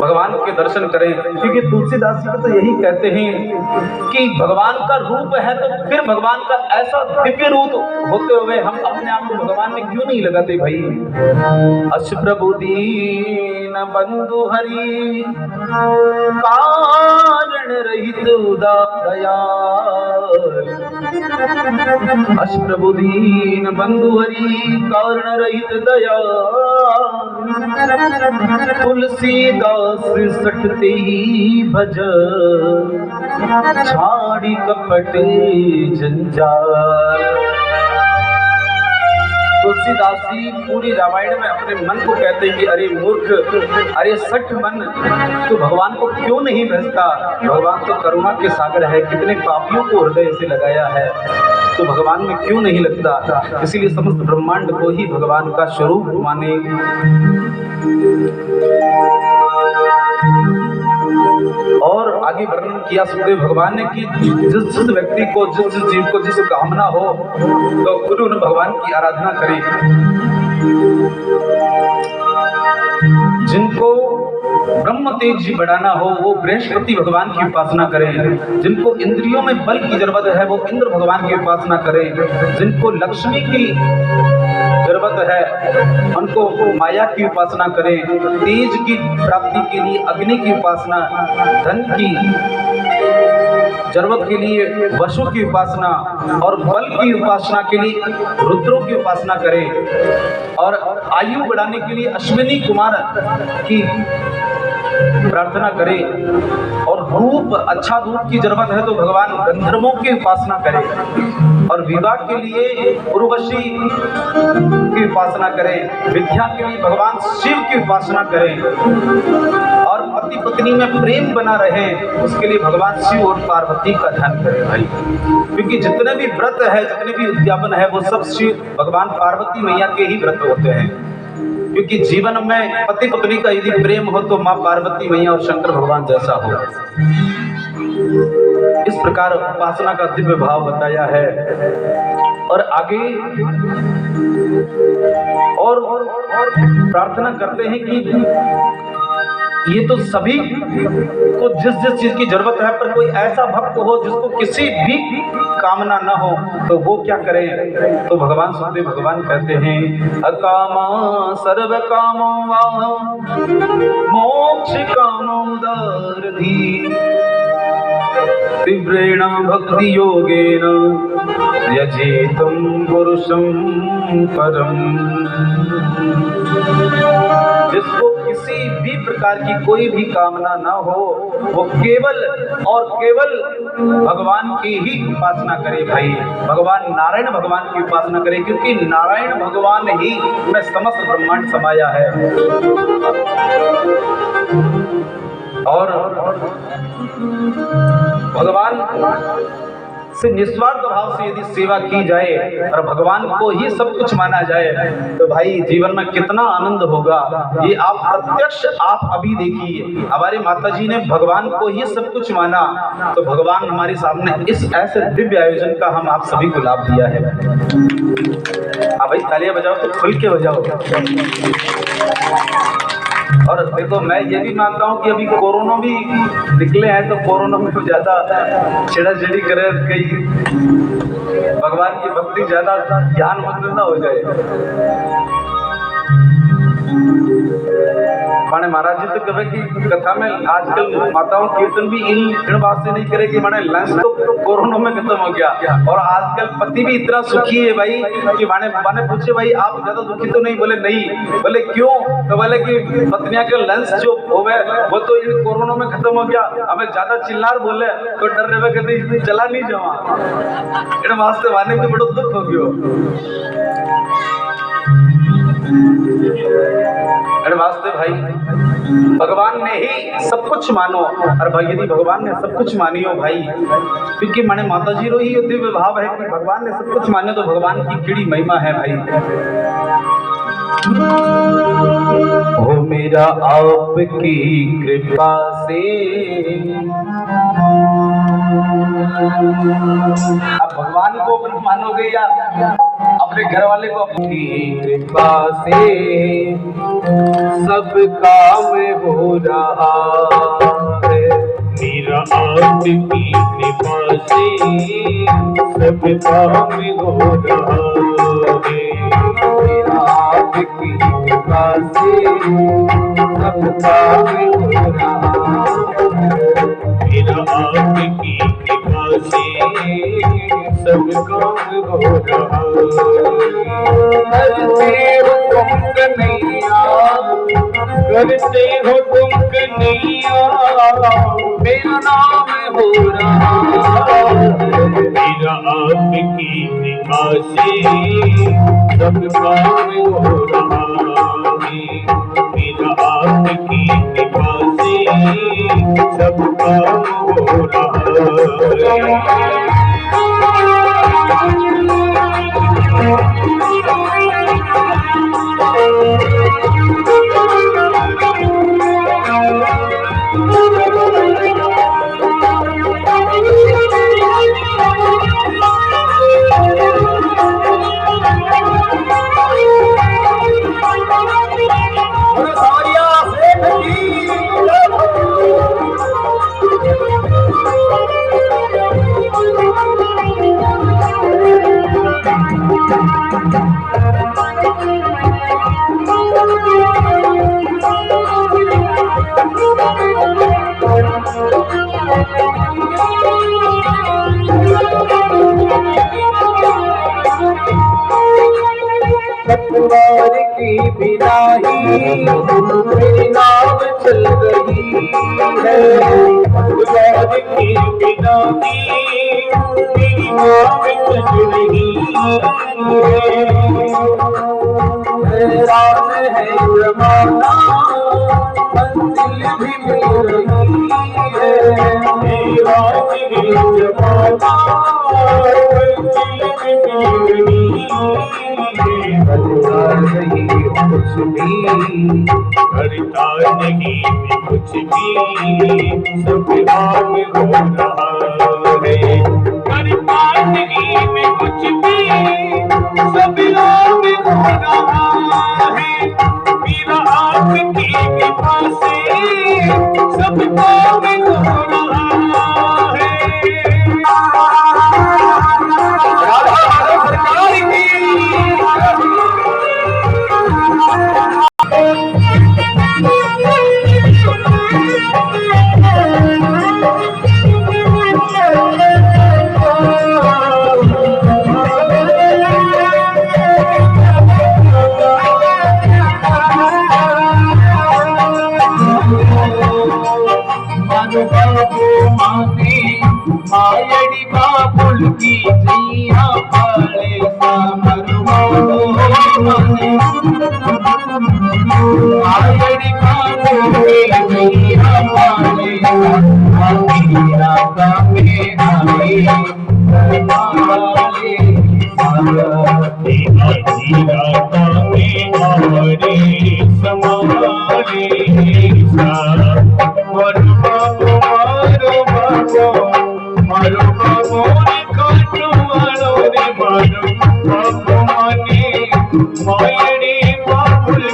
भगवान के दर्शन करें। क्योंकि तुलसीदास जी तो यही कहते हैं कि भगवान का रूप है तो फिर भगवान का ऐसा दिव्य रूप होते हुए हम अपने आप को भगवान में क्यों नहीं लगाते भाई। अश प्रभु दीन बंधु हरि कारण कारण रहित दयाल, अश प्रभु दीन बंधु हरि कारण रहित दयाल, तुलसीदास सटते भज छाड़ी कपट जंजाल। तुलसीदास जी पूरी रामायण में अपने मन को कहते हैं कि अरे मूर्ख, अरे सठ मन, तो भगवान को क्यों नहीं भजता? भगवान तो करुणा के सागर है, कितने पापियों को हृदय से लगाया है, तो भगवान में क्यों नहीं लगता? इसीलिए समस्त ब्रह्मांड को ही भगवान का स्वरूप माने। और आगे वर्णन किया सुखदेव भगवान ने कि जिस व्यक्ति को, जिस जीव को जिस कामना हो, तो गुरु ने भगवान की आराधना करे। जिनको ब्रह्म तेज बढ़ाना हो वो बृहस्पति भगवान की उपासना करें, जिनको इंद्रियों में बल की जरूरत है वो इंद्र भगवान की उपासना करें, जिनको लक्ष्मी की जरूरत है उनको माया की उपासना करें, तेज की प्राप्ति के लिए अग्नि की उपासना, धन की जरूरत के लिए वसु की उपासना और बल की उपासना के लिए रुद्रों की उपासना करें, और आयु बढ़ाने के लिए अश्विनी कुमार की प्रार्थना करें, और रूप, अच्छा रूप की जरूरत है तो भगवान गंधर्वों की उपासना करें, और विवाह के लिए उर्वशी की उपासना करें, विद्या के लिए भगवान शिव की उपासना करें, और पति पत्नी में प्रेम बना रहे उसके लिए भगवान शिव और पार्वती का ध्यान करें भाई। क्योंकि जितने भी व्रत है, जितने भी उद्यापन है, वो सब शिव भगवान पार्वती मैया के ही व्रत होते हैं। क्योंकि जीवन में पति पत्नी का यदि प्रेम हो तो माँ पार्वती मैया और शंकर भगवान जैसा हो। इस प्रकार उपासना का दिव्य भाव बताया है। और आगे और प्रार्थना करते हैं कि ये तो सभी को जिस जिस चीज की जरूरत है, पर कोई ऐसा भक्त हो जिसको किसी भी कामना न हो तो वो क्या करे? तो भगवान सुखदेव भगवान कहते हैं अकामा सर्व कामो मोक्ष कामो दारधी तीव्रेण भक्ति योगेन यजेतम पुरुषं परम। जिसको किसी भी प्रकार की कोई भी कामना ना हो वो केवल और केवल भगवान की ही उपासना करे भाई, भगवान नारायण भगवान की उपासना करे, क्योंकि नारायण भगवान ही में समस्त ब्रह्मांड समाया है। और भगवान से निस्वार्थ भाव से यदि सेवा की जाए और भगवान को ही सब कुछ माना जाए तो भाई जीवन में कितना आनंद होगा, ये आप प्रत्यक्ष आप अभी देखिए। हमारी माता जी ने भगवान को ही सब कुछ माना तो भगवान हमारे सामने इस ऐसे दिव्य आयोजन का हम आप सभी को लाभ दिया है। अब भाई तालियां बजाओ तो खुल के बजाओ। और देखो मैं ये भी मानता हूँ कि अभी कोरोना भी निकले हैं तो कोरोना में तो ज्यादा छेड़ा-छेड़ी करे, कहीं भगवान की भक्ति ज्यादा ज्ञान मग्न ना हो जाए। माने महाराज जी तो कहे कि कथा में आजकल माताओं कीर्तन भी इन बात से नहीं करे कि माने लंच तो कोरोना में खत्म हो गया। और आजकल पति भी इतना सुखी है भाई कि माने पूछे भाई आप ज्यादा दुखी तो नहीं? बोले नहीं। बोले क्यों? तो बोले कि पत्नियां का लंच जो होवे वो तो इन कोरोना में खत्म हो गया, हमें ज्यादा चिल्लार बोले तो डर रहे कहते चला नहीं जावा इन वास्ते वाने में बड़ो दुख हो गयो। वास्ते भाई भगवान ने ही सब कुछ मानो, और भाई यदि भगवान ने सब कुछ मानियो भाई, क्योंकि माने माता जी रो ही दिव्य भाव है कि भगवान ने सब कुछ माने तो भगवान की किड़ी महिमा है भाई। हो मेरा आपकी कृपा से, अब भगवान को मानोगे या अपने घर वाले को? अपनी कृपा से सब काम हो रहा है, मेरा आपकी कृपा से सब काम हो रहा है, मेरा आपकी कृपा से सब काम हो रहा है, मेरा सब काम हो रहा करते हो तुम कन्हैया करते हो तुम कन्हैया मेरा नाम हो रहा मेरा आपकी कृपा से सब काम हो रहा है मेरा आपकी कृपा से सब काम हो रहा पतवार की बिनाही मेरी नाव चल रही है पतवार की बिनाही मेरी नाव चल रही हैरान है जमाना मंजिल भी मिल रही है हैरान है जमाना मंजिल भी मिल रही करता नहीं मैं कुछ भी सब काम हो रहा है करता नहीं मैं कुछ भी सब काम हो रहा है मेरा आपकी कृपा से सब काम हो रहा है सरकार की मायड़ी बाबुल की जैया पाले मायड़ी बाबुल की जैया पाले मेरा कामे आए मारो बाबो रे काटू वालो रे मारो बाबो माने मायड़ी बाबुल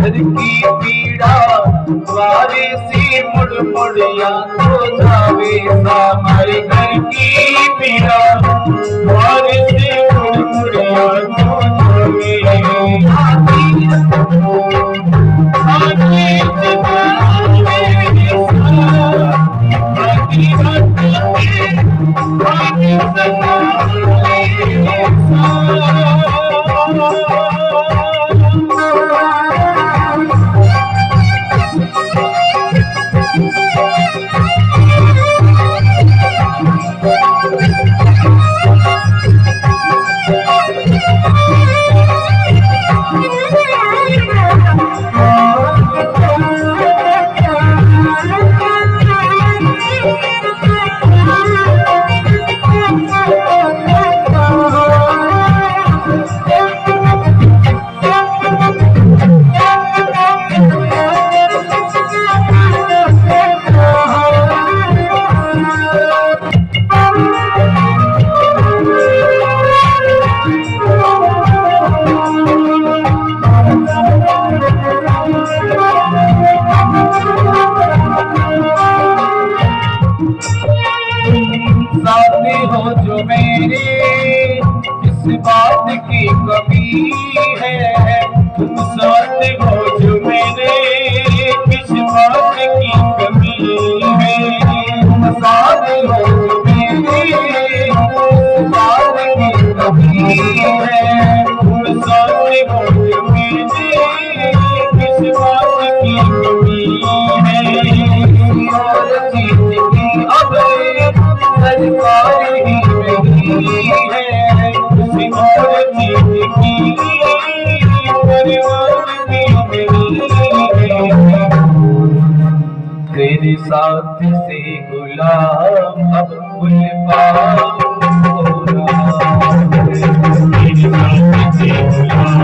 घर की पीड़ा द्वारे से मुड़ मुड़िया तो जावे हमारे घर की पीड़ा द्वारे से मुड़ मुड़िया तो जावे किस बात की कमी है, तुम साथ हो जो मेरे, किस बात की कमी है, तुम साथ हो जो मेरे, किस बात की कमी है, तुम साथ हो जो मेरे, किस बात की कमी है। और चीज की अब सरकार ही नहीं है, किसी और चीज की परिवार भी नहीं है। तेरे साथ से गुलाम अब गुलबाग हो रहा है, तेरे साथ से गुलाम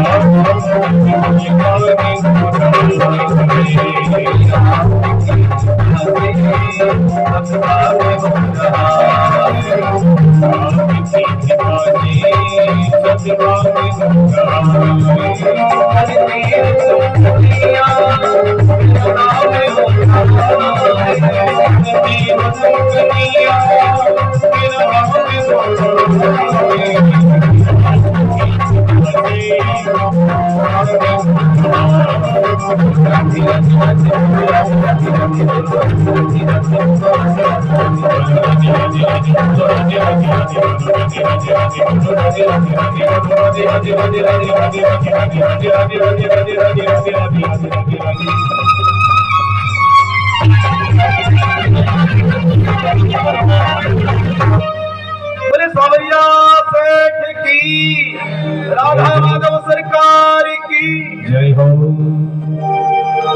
बोले सावरिया सेठ की, राधा माधव सरकार की जय हो।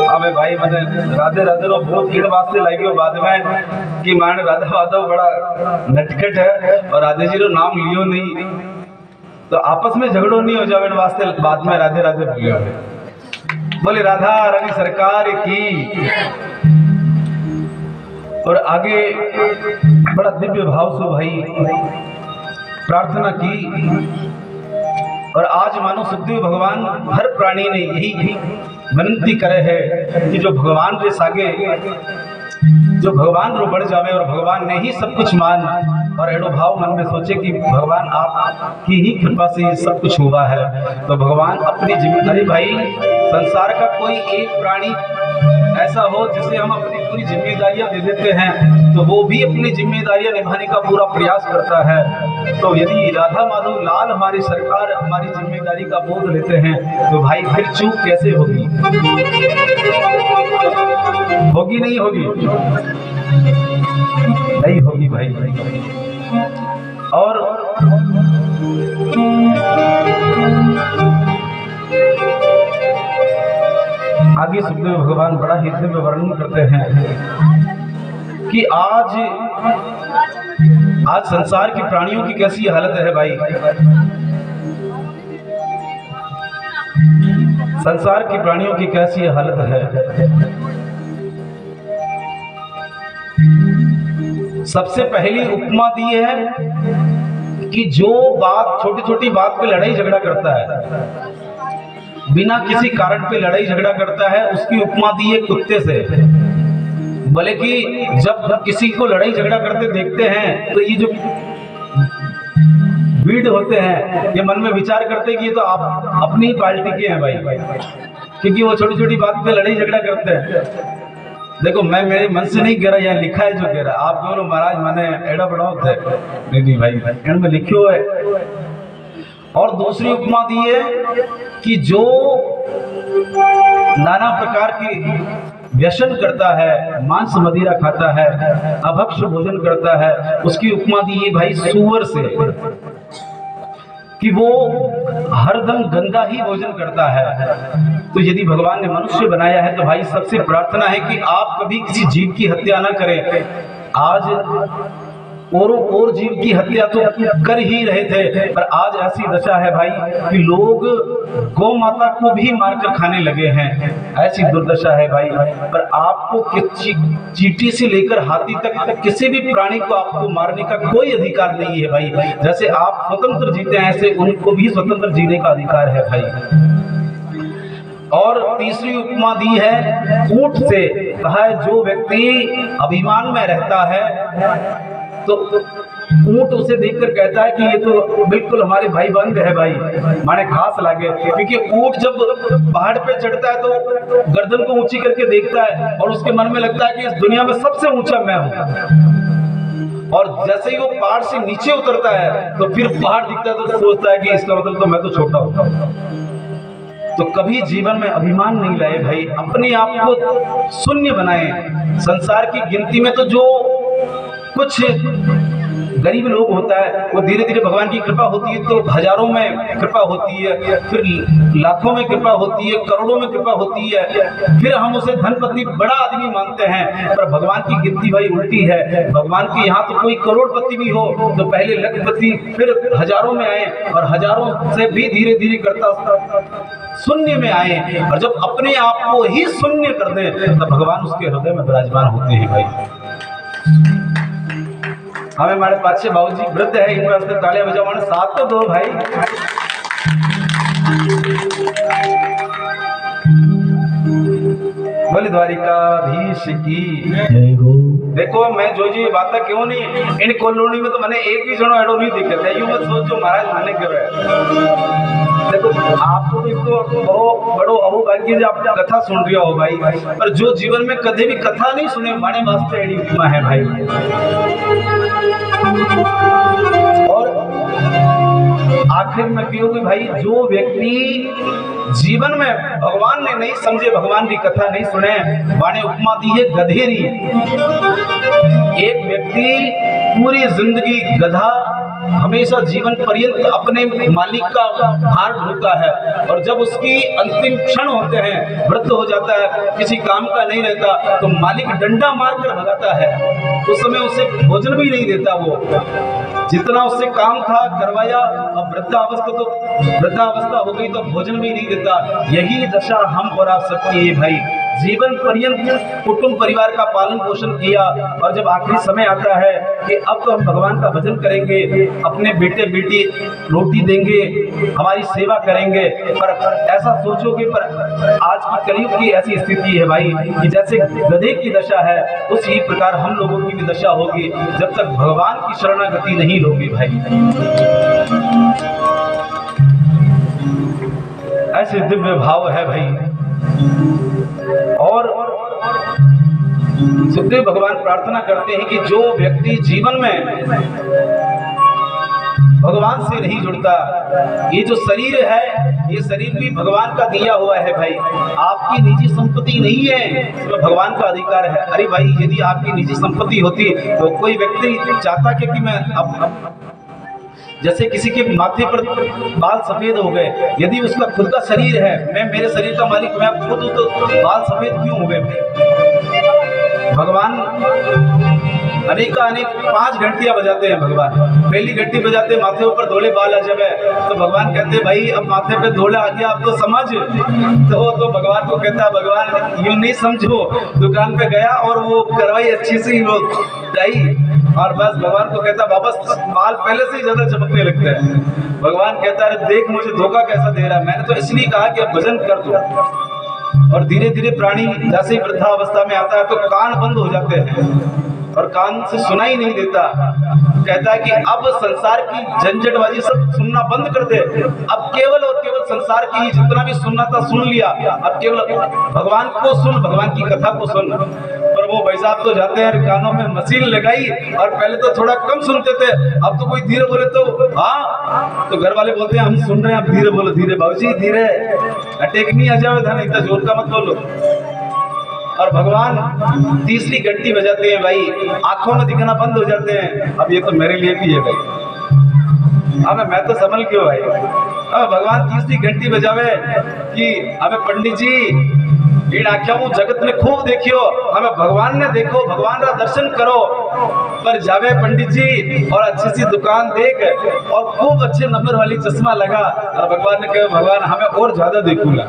हमें भाई मैंने राधे राधे रो बहुत भीड़ वास्ते लगी हो बाद में कि मान राधा माधव बड़ा नटखट है और राधे जी रो नाम लियो नहीं तो आपस में झगड़ो नहीं हो जावे वास्ते बाद में राधे राधे बोलियो। बोले राधा रानी सरकार की। और आगे बड़ा दिव्य भाव से भाई प्रार्थना की। और आज मानो सुखदेव भगवान हर प्राणी ने यही विनती करे है कि जो भगवान रे सागे, जो भगवान रो बढ़ जावे और भगवान ने ही सब कुछ मान और एडो भाव मन में सोचे कि भगवान आपकी ही कृपा से ये सब कुछ हुआ है, तो भगवान अपनी जिम्मेदारी, भाई संसार का कोई एक प्राणी ऐसा हो जिसे हम अपनी पूरी जिम्मेदारियां दे देते हैं तो वो भी अपनी जिम्मेदारियां निभाने का पूरा प्रयास करता है। तो यदि राधा माधव लाल हमारी सरकार हमारी जिम्मेदारी का बोध लेते हैं तो भाई फिर चूक कैसे होगी? होगी नहीं होगी? नहीं होगी भाई। और आगे सुखदेव भगवान बड़ा ही दिव्य वर्णन करते हैं कि आज संसार के प्राणियों की कैसी हालत है भाई। संसार के प्राणियों की कैसी हालत है। सबसे पहली उपमा दी है कि जो बात छोटी छोटी बात पे लड़ाई झगड़ा करता है, बिना किसी कारण पे लड़ाई झगड़ा करता है, उसकी उपमा दी है कुत्ते से। बोले कि जब किसी को लड़ाई झगड़ा करते देखते हैं तो ये जो भीड़ होते हैं ये मन में विचार करते हैं कि ये तो आप अपनी ही पार्टी के हैं भाई, क्योंकि वो छोटी छोटी बात पे लड़ाई झगड़ा करते हैं। देखो मैं मेरे मन से नहीं कह रहा, यहाँ लिखा है जो कह रहा। आप बोलो महाराज मैंने एड़ा बड़ा होता है, नहीं भाई में लिखो है। और दूसरी उपमा दी है कि जो नाना प्रकार की व्यसन करता है, मांस मदिरा खाता है, अभक्ष भोजन करता है, उसकी उपमा दी है भाई सुअर से कि वो हरदम गंदा ही भोजन करता है। तो यदि भगवान ने मनुष्य बनाया है तो भाई सबसे प्रार्थना है कि आप कभी किसी जीव की हत्या ना करें। आज और जीव की हत्या तो कर ही रहे थे, पर आज ऐसी दशा है भाई कि लोग गौ माता को भी मारकर खाने लगे हैं। ऐसी दुर्दशा है भाई। पर आपको चींटी से लेकर हाथी तक किसी भी प्राणी को आपको मारने का कोई अधिकार नहीं है भाई। जैसे आप स्वतंत्र जीते हैं ऐसे उनको भी स्वतंत्र जीने का अधिकार है भाई। और तीसरी उपमा दी है ऊंट से। कहा है जो व्यक्ति अभिमान में रहता है तो ऊंट उसे देखकर कहता है कि ये तो बिल्कुल हमारे भाई बंद है भाई, माने खास लागे। क्योंकि ऊंट जब पहाड़ पे चढ़ता है तो गर्दन को ऊंची करके देखता है और उसके मन में लगता है कि इस दुनिया में सबसे ऊंचा मैं हूं। और जैसे ही वो पहाड़ से नीचे उतरता है तो फिर पहाड़ दिखता है तो सोचता है कि इसका मतलब तो मैं तो छोटा हूं। तो कभी जीवन में अभिमान नहीं लाए भाई, अपने आप को शून्य बनाए। संसार की गिनती में तो जो कुछ गरीब लोग होता है वो धीरे धीरे भगवान की कृपा होती है तो हजारों में कृपा होती है, फिर लाखों में कृपा होती है, करोड़ों में कृपा होती है, फिर हम उसे धनपति बड़ा आदमी मानते हैं। पर भगवान की गिनती भाई उल्टी है। भगवान के यहाँ तो कोई करोड़पति भी हो तो पहले लखपति फिर हजारों में आए और हजारों से भी धीरे धीरे करता शून्य में आए। और जब अपने आप को ही शून्य कर दे तो भगवान उसके हृदय में विराजमान होते हैं भाई। हमें हमारे पाछे बाबूजी वृद्ध है, इन पर तालियां बजाओ, साथ तो दो भाई। बोले द्वारिकाधीश की जय हो। देखो मैं जो बात क्यों नहीं, इन कॉलोनी में तो मैंने एक भी जनो एडो नहीं दिखा है। यूं मत सोचो महाराज माने क्यों है। देखो आपको तो बड़ो अहोभाग्य जो आप कथा सुन रहे हो भाई, पर जो जीवन में कभी भी कथा नहीं सुने माने वास्ते एडी महिमा है भाई। और आखिर में कहोगे भाई, जो व्यक्ति जीवन में भगवान ने नहीं समझे, भगवान की कथा नहीं सुने, वाणे उपमा दी है गधेरी। एक व्यक्ति पूरी जिंदगी गधा हमेशा जीवन पर्यंत अपने मालिक का भार ढोता है और जब उसकी अंतिम क्षण होते हैं, वृद्ध हो जाता है, किसी काम का नहीं रहता, तो मालिक डंडा मारकर भगाता है। उस समय उसे भोजन भी नहीं देता, वो जितना उससे काम था करवाया, अब वृद्धावस्था हो गई तो भोजन भी नहीं देता। यही दशा हम और आप सबकी है भाई। जीवन पर्यंत कुटुंब परिवार का पालन पोषण किया और जब आखिरी समय आता है कि अब तो हम भगवान का भजन करेंगे, अपने बेटे बेटी रोटी देंगे, हमारी सेवा करेंगे, पर ऐसा सोचोगे, पर आज की कलयुग की ऐसी स्थिति है भाई कि जैसे गधे की दशा है उसी प्रकार हम लोगों की भी दशा होगी जब तक भगवान की शरणागति नहीं लोगे भाई। ऐसे दिव्य भाव है भाई। और सुखदेव भगवान प्रार्थना करते हैं कि जो व्यक्ति जीवन में भगवान से नहीं जुड़ता, ये जो शरीर है, ये शरीर भी भगवान का दिया हुआ है भाई, आपकी निजी संपत्ति नहीं है, इसमें भगवान का अधिकार है। अरे भाई, यदि आपकी निजी संपत्ति होती तो कोई व्यक्ति चाहता कि मैं अब जैसे किसी के माथे पर बाल सफेद हो गए, यदि उसका खुद का शरीर है, मैं मेरे शरीर का मालिक मैं खुद हूं, तो बाल सफेद क्यों हो गए? भगवान अनेक 5 घंटियां बजाते हैं। भगवान पहली घंटी बजाते माथे ऊपर धोले बाल आ जावे, तो भगवान कहते भाई अब माथे पे धोला आ गया, अब तो समझ। तो भगवान को कहता भगवान यूं नहीं समझो, दुकान पे गया और वो करवाई अच्छी सी वो डाई और बस भगवान को कहता वापस बाल पहले से ही ज्यादा चमकने लगते हैं। भगवान कहता है देख मुझे धोखा कैसा दे रहा है, मैंने तो इसलिए कहा कि अब भजन कर दो। और धीरे धीरे प्राणी जैसे ही वृद्धावस्था में आता है तो कान बंद हो जाते हैं और कान से सुनाई नहीं देता। कहता है कि अब संसार की झंझटबाजी सब सुनना बंद कर दे, अब केवल और केवल संसार की जितना भी सुनना था सुन लिया, अब केवल भगवान को सुन, भगवान की कथा को सुन। पर वो भाई साहब तो जाते हैं कानों में मशीन लगाई और पहले तो थोड़ा कम सुनते थे, अब तो कोई धीरे बोले तो हाँ, तो घर वाले बोलते हैं हम सुन रहे हैं, आप धीरे बोलो। धीरे बाबूजी धीरे, अटैक नहीं आ जाए था, नहीं तो जोर का मत बोलो। और भगवान तीसरी घंटी बजाते हैं भाई, आंखों में दिखना बंद हो जाते हैं। अब ये तो मेरे लिए भी है भाई, अब मैं तो संभल क्यों भाई। अब भगवान तीसरी घंटी बजावे कि हमें पंडित जी इन आख्या जगत में खूब देखियो, हमें भगवान ने देखो, भगवान का दर्शन करो, पर जावे पंडित जी और अच्छी सी दुकान देख और खूब अच्छे नंबर वाली चश्मा लगा। और भगवान ने कहा भगवान हमें और ज्यादा देखूंगा।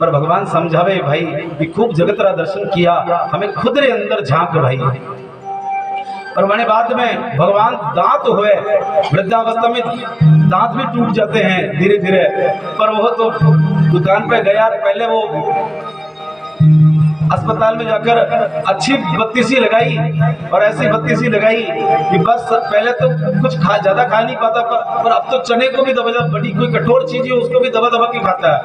पर भगवान समझावे भाई कि खूब जगत का दर्शन किया, हमें खुद रे अंदर झांक भाई। और मैंने बाद में भगवान दांत हुए, वृद्धावस्था में दांत भी टूट जाते हैं धीरे धीरे, पर वो तो दुकान पे गया, पहले वो अस्पताल में जाकर अच्छी बत्ती सी लगाई और ऐसी बत्ती सी लगाई कि बस पहले तो कुछ ज्यादा खा नहीं पाता पर अब तो चने को भी दबा, बड़ी कोई कठोर चीज है उसको भी दबा दबा के खाता है।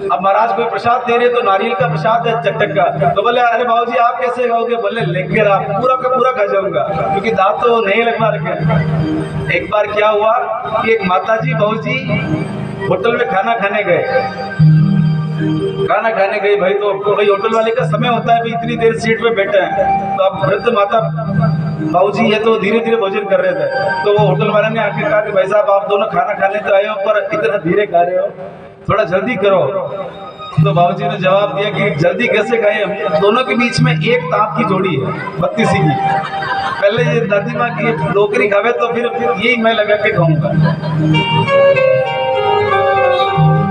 अब महाराज कोई प्रसाद दे रहे तो नारियल का प्रसाद है चटक का, तो बोले अरे बाबूजी आप कैसे खाओगे? बोले लेकर आप पूरा का पूरा खा जाऊंगा क्योंकि दांत तो नहीं लगवा रखे। एक बार क्या हुआ कि एक माताजी बाबूजी होटल में खाना खाने गए भाई, तो भाई होटल वाले का समय होता है भाई, इतनी देर सीट पे बैठे हैं, तो अब वृद्ध माता बाबूजी ये तो धीरे धीरे भोजन कर रहे थे, तो वो होटल वाले ने आके कहा कि भाई साहब आप दोनों खाना खाने तो आए हो पर इतना धीरे खा रहे हो, थोड़ा जल्दी करो। तो बाबूजी ने जवाब दिया कि जल्दी कैसे खाए, हम दोनों के बीच में एक ताप की जोड़ी है 32 की, पहले ये दादी माँ की नौकरी खावे तो फिर यही मैं लगा के खाऊंगा।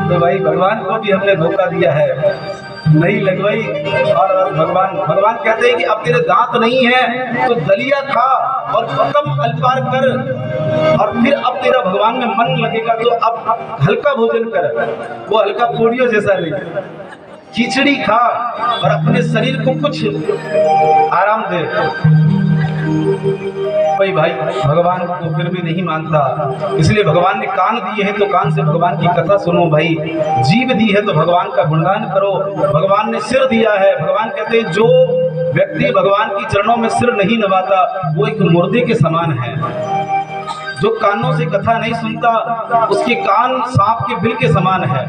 तो भाई भगवान को भी हमने धोखा दिया है, नहीं लगवाई। और भगवान कहते हैं कि अब तेरे दांत नहीं है तो दलिया खा और कम अल्पार कर, और फिर अब तेरा भगवान में मन लगेगा तो अब हल्का भोजन कर, वो हल्का पोड़ियों जैसा नहीं, खिचड़ी खा और अपने शरीर को कुछ आराम दे। भाई भगवान को फिर भी नहीं मानता, इसलिए भगवान ने कान दिए हैं तो कान से भगवान की कथा सुनो भाई, जीभ दी है तो भगवान का गुणगान करो। भगवान ने सिर दिया है, भगवान कहते हैं जो व्यक्ति भगवान की चरणों में सिर नहीं नवाता वो एक मुर्दे के समान है। जो कानों से कथा नहीं सुनता उसके कान सांप के बिल के समान है,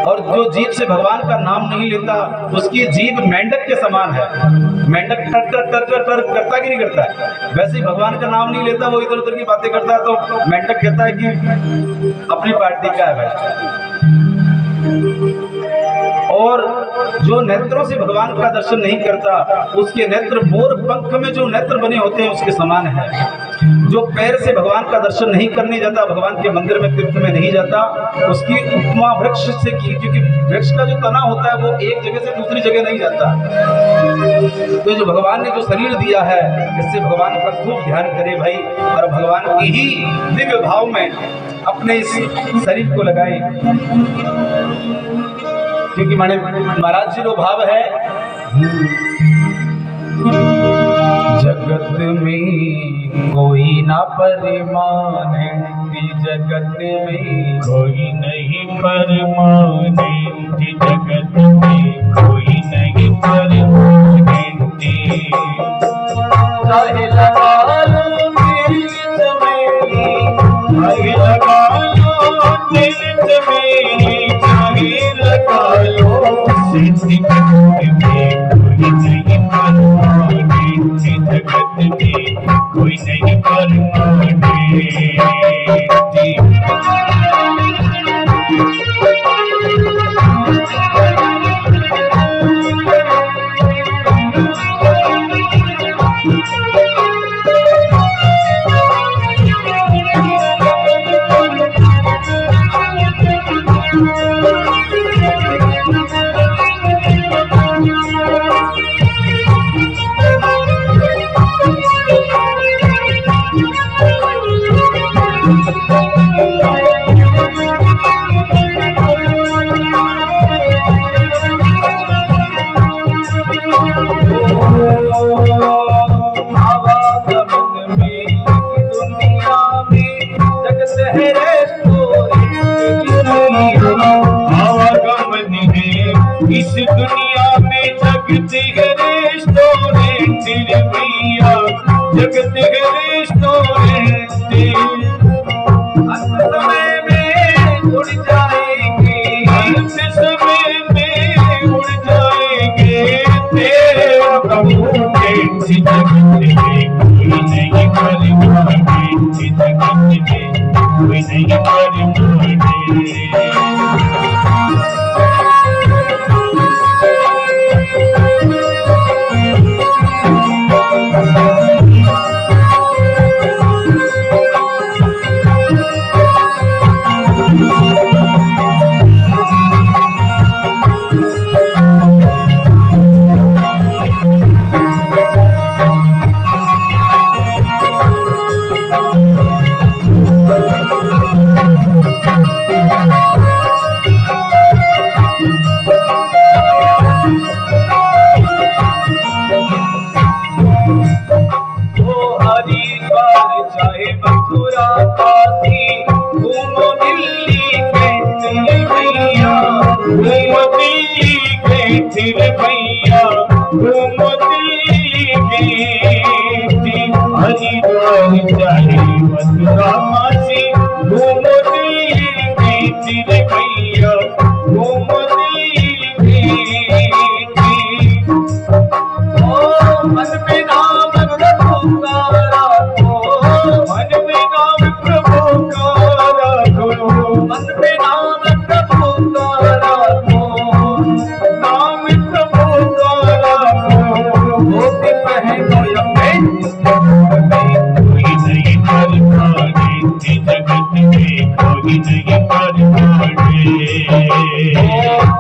और जो जीभ से भगवान का नाम नहीं लेता उसकी जीभ मेंढक के समान है। मेंढक टर टर टर टर टर करता कि नहीं करता है, वैसे ही भगवान का नाम नहीं लेता, वो इधर उधर की बातें करता है तो मेंढक कहता है कि अपनी पार्टी का है भाई। और जो नेत्रों से भगवान का दर्शन नहीं करता उसके नेत्र मोर पंख में जो नेत्र बने होते हैं उसके समान है। जो पैर से भगवान का दर्शन नहीं करने जाता, भगवान के मंदिर में तीर्थ में नहीं जाता, उसकी उपमा वृक्ष से की, क्योंकि वृक्ष का जो तना होता है वो एक जगह से दूसरी जगह नहीं जाता। तो जो भगवान ने जो शरीर दिया है इससे भगवान का खूब ध्यान करे भाई, और भगवान के ही दिव्य भाव में अपने इस शरीर को लगाए, क्योंकि महाराज जी जो भाव है, जगत में कोई ना परिमाण है, जगत में कोई नहीं परमानेंट, जगत में कोई नहीं परमानेंट। चाहे लगा लो दिल चमेली, चाहे लगा लो दिल चमेली, चाहे लगा लो जगत में कोई नहीं परमानेंट, जगत में कोई नहीं परमानेंट। इस दुनिया में जगत है रेस्टोरेंट भैया, जगत है रेस्टोरेंट। अंत समय में उड़ जाएंगे, अंत समय में उड़ जाएंगे तेरे प्रभु के। जगत में कोई नहीं परमानेंट, जगत में कोई नहीं परमानेंट। चाहे मथुरा काशी, घूमो दिल्ली कैंची भैया, घूमो दिल्ली कैंची भैया, घूमो दिल्ली कैंची। हरिद्वार चाहे मथुरा काशी, घूमो दिल्ली कैंची भैया, घूमो दिल्ली कैंची। मन में नाम प्रभु का राखो, मन में नाम प्रभु का राखो, मन में नाम प्रभु का राखो, नाम प्रभु का राखो। धोती पहनो या पैंट, कोई नहीं कर पाए जगत में, कोई नहीं कर पाए।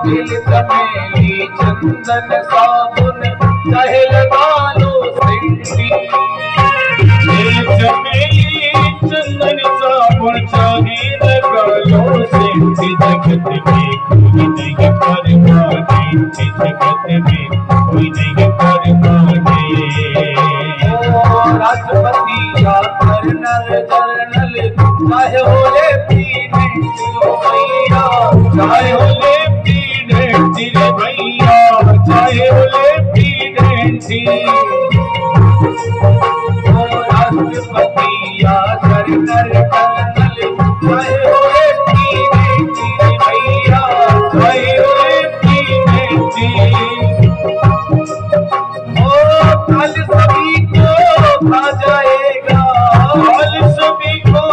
दिल चमेली चंदन साबुन चाहे लगा लो सिंधी, चमेली चंदन साबुन चाहे लगा लो सिंधी। जगत में कोई नहीं कर पाए, जगत में कोई नहीं कर पाए। राष्ट्रपति या कर्नल जर्नल चाहे हो लेफ्टिनेंट भैया, चाहे हो लेफ्टिनेंट भैया, चाहे हो लेफ्टिनेंट। राष्ट्रपति या कर्नल कर्नल चाहे हो लेफ्टिनेंट भैया, चाहे हो लेफ्टिनेंट। कल सभी को खा जाएगा, कल सभी को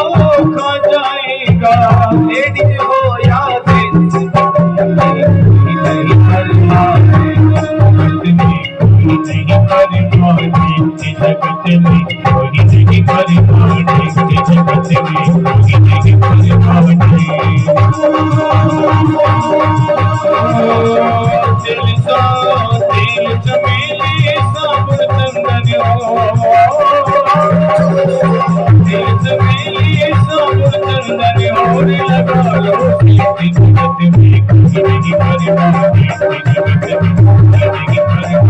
खा जाएगा। लेडीज हो या जेंट्स, नहीं कर पाए जगत में, कोई नहीं कर पाए जगत में, कोई नहीं कर पाए जगत में, कोई नहीं कर पाए। दिल सा दिल चमेली साबुन चंदन हो, दिल चमेली साबुन चंदन हो, लगा लो सिंधी। जगत में कोई नहीं कर पाए जगत में, कोई नहीं कर पाए जगत में, कोई नहीं कर पाए।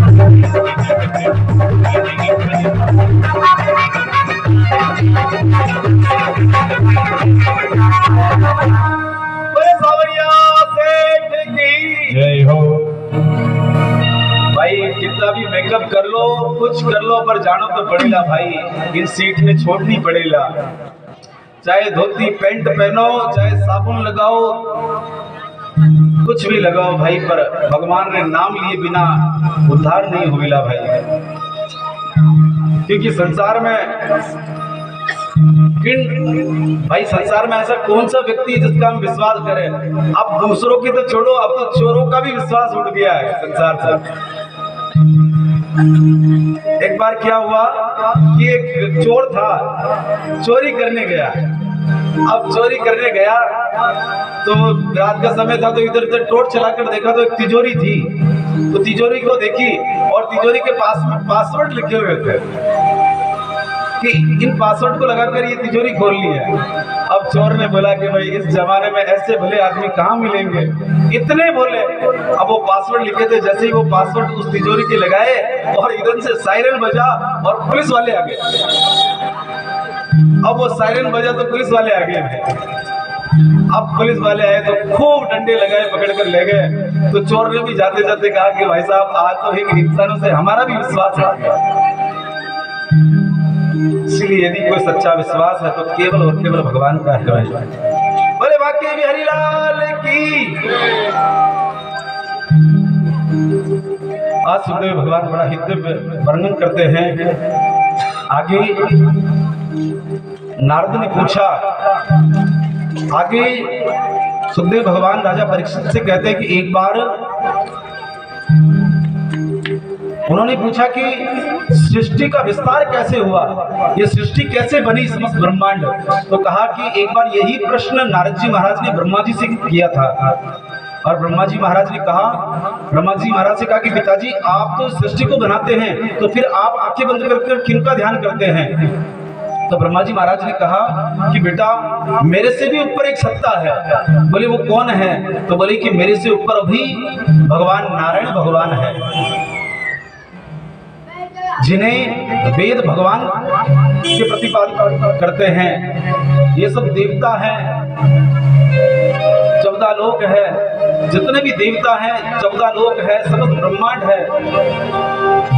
सावरिया सेठ की जय हो। भाई कितना भी मेकअप कर लो, कुछ कर लो, पर जानो तो पड़ेगा भाई, इन सीट में छोड़नी पड़ेगा। चाहे धोती पैंट पहनो, चाहे साबुन लगाओ, कुछ भी लगाओ भाई, पर भगवान ने नाम लिए बिना उद्धार नहीं हुआ भाई। क्योंकि संसार में भाई, संसार में ऐसा कौन सा व्यक्ति है जिसका हम विश्वास करें। अब दूसरों की तो छोड़ो, अब तो चोरों का भी विश्वास उठ गया है संसार से। एक बार क्या हुआ कि एक चोर था, चोरी करने गया। अब चोरी करने गया तो रात का समय था, तो इधर उधर टॉर्च चलाकर देखा तो एक तिजोरी थी। तो तिजोरी को देखी और तिजोरी के पास पासवर्ड लिखे हुए थे कि इन पासवर्ड को लगाकर ये तिजोरी खोल ली है। अब चोर ने बोला कि भाई इस जमाने में ऐसे भले आदमी कहाँ मिलेंगे, इतने बोले। अब वो पासवर्ड लिखे थे, जैसे ही वो पासवर्ड उस तिजोरी के लगाए और इधर से सायरन बजा और पुलिस वाले आ गए। अब वो सायरन बजा तो पुलिस वाले आ गए। अब पुलिस वाले आए तो खूब डंडे लगाए, पकड़ कर ले गए। तो चोर ने भी जाते जाते कहा कि भाई साहब, आज तो एक इंसानों से हमारा भी विश्वास आ गया। इसलिए यदि कोई सच्चा विश्वास है तो केवल और केवल भगवान का है। बोले बाकी बिहारी लाल की। आज सुखदेव भगवान बड़ा हित वर्णन करते हैं। आगे नारद ने पूछा, आगे सुखदेव भगवान राजा परीक्षित से कहते हैं कि एक बार उन्होंने पूछा कि सृष्टि का विस्तार कैसे हुआ, ये सृष्टि कैसे बनी समस्त ब्रह्मांड। तो कहा कि एक बार यही प्रश्न नारद जी महाराज ने ब्रह्मा जी से किया था। और ब्रह्मा जी महाराज ने कहा, ब्रह्मा जी महाराज से कहा कि पिताजी, आप तो सृष्टि को बनाते हैं, तो फिर आप आंखें बंद करके किनका ध्यान करते हैं। तो ब्रह्मा जी महाराज ने कहा कि बेटा, मेरे से भी ऊपर एक सत्ता है। बोले वो कौन है? तो बोले कि मेरे से ऊपर भी भगवान नारायण भगवान है। जिन्हें वेद भगवान के प्रतिपादन करते हैं। ये सब देवता हैं, 14 लोक है, जितने भी देवता हैं 14 लोक है, समस्त ब्रह्मांड है।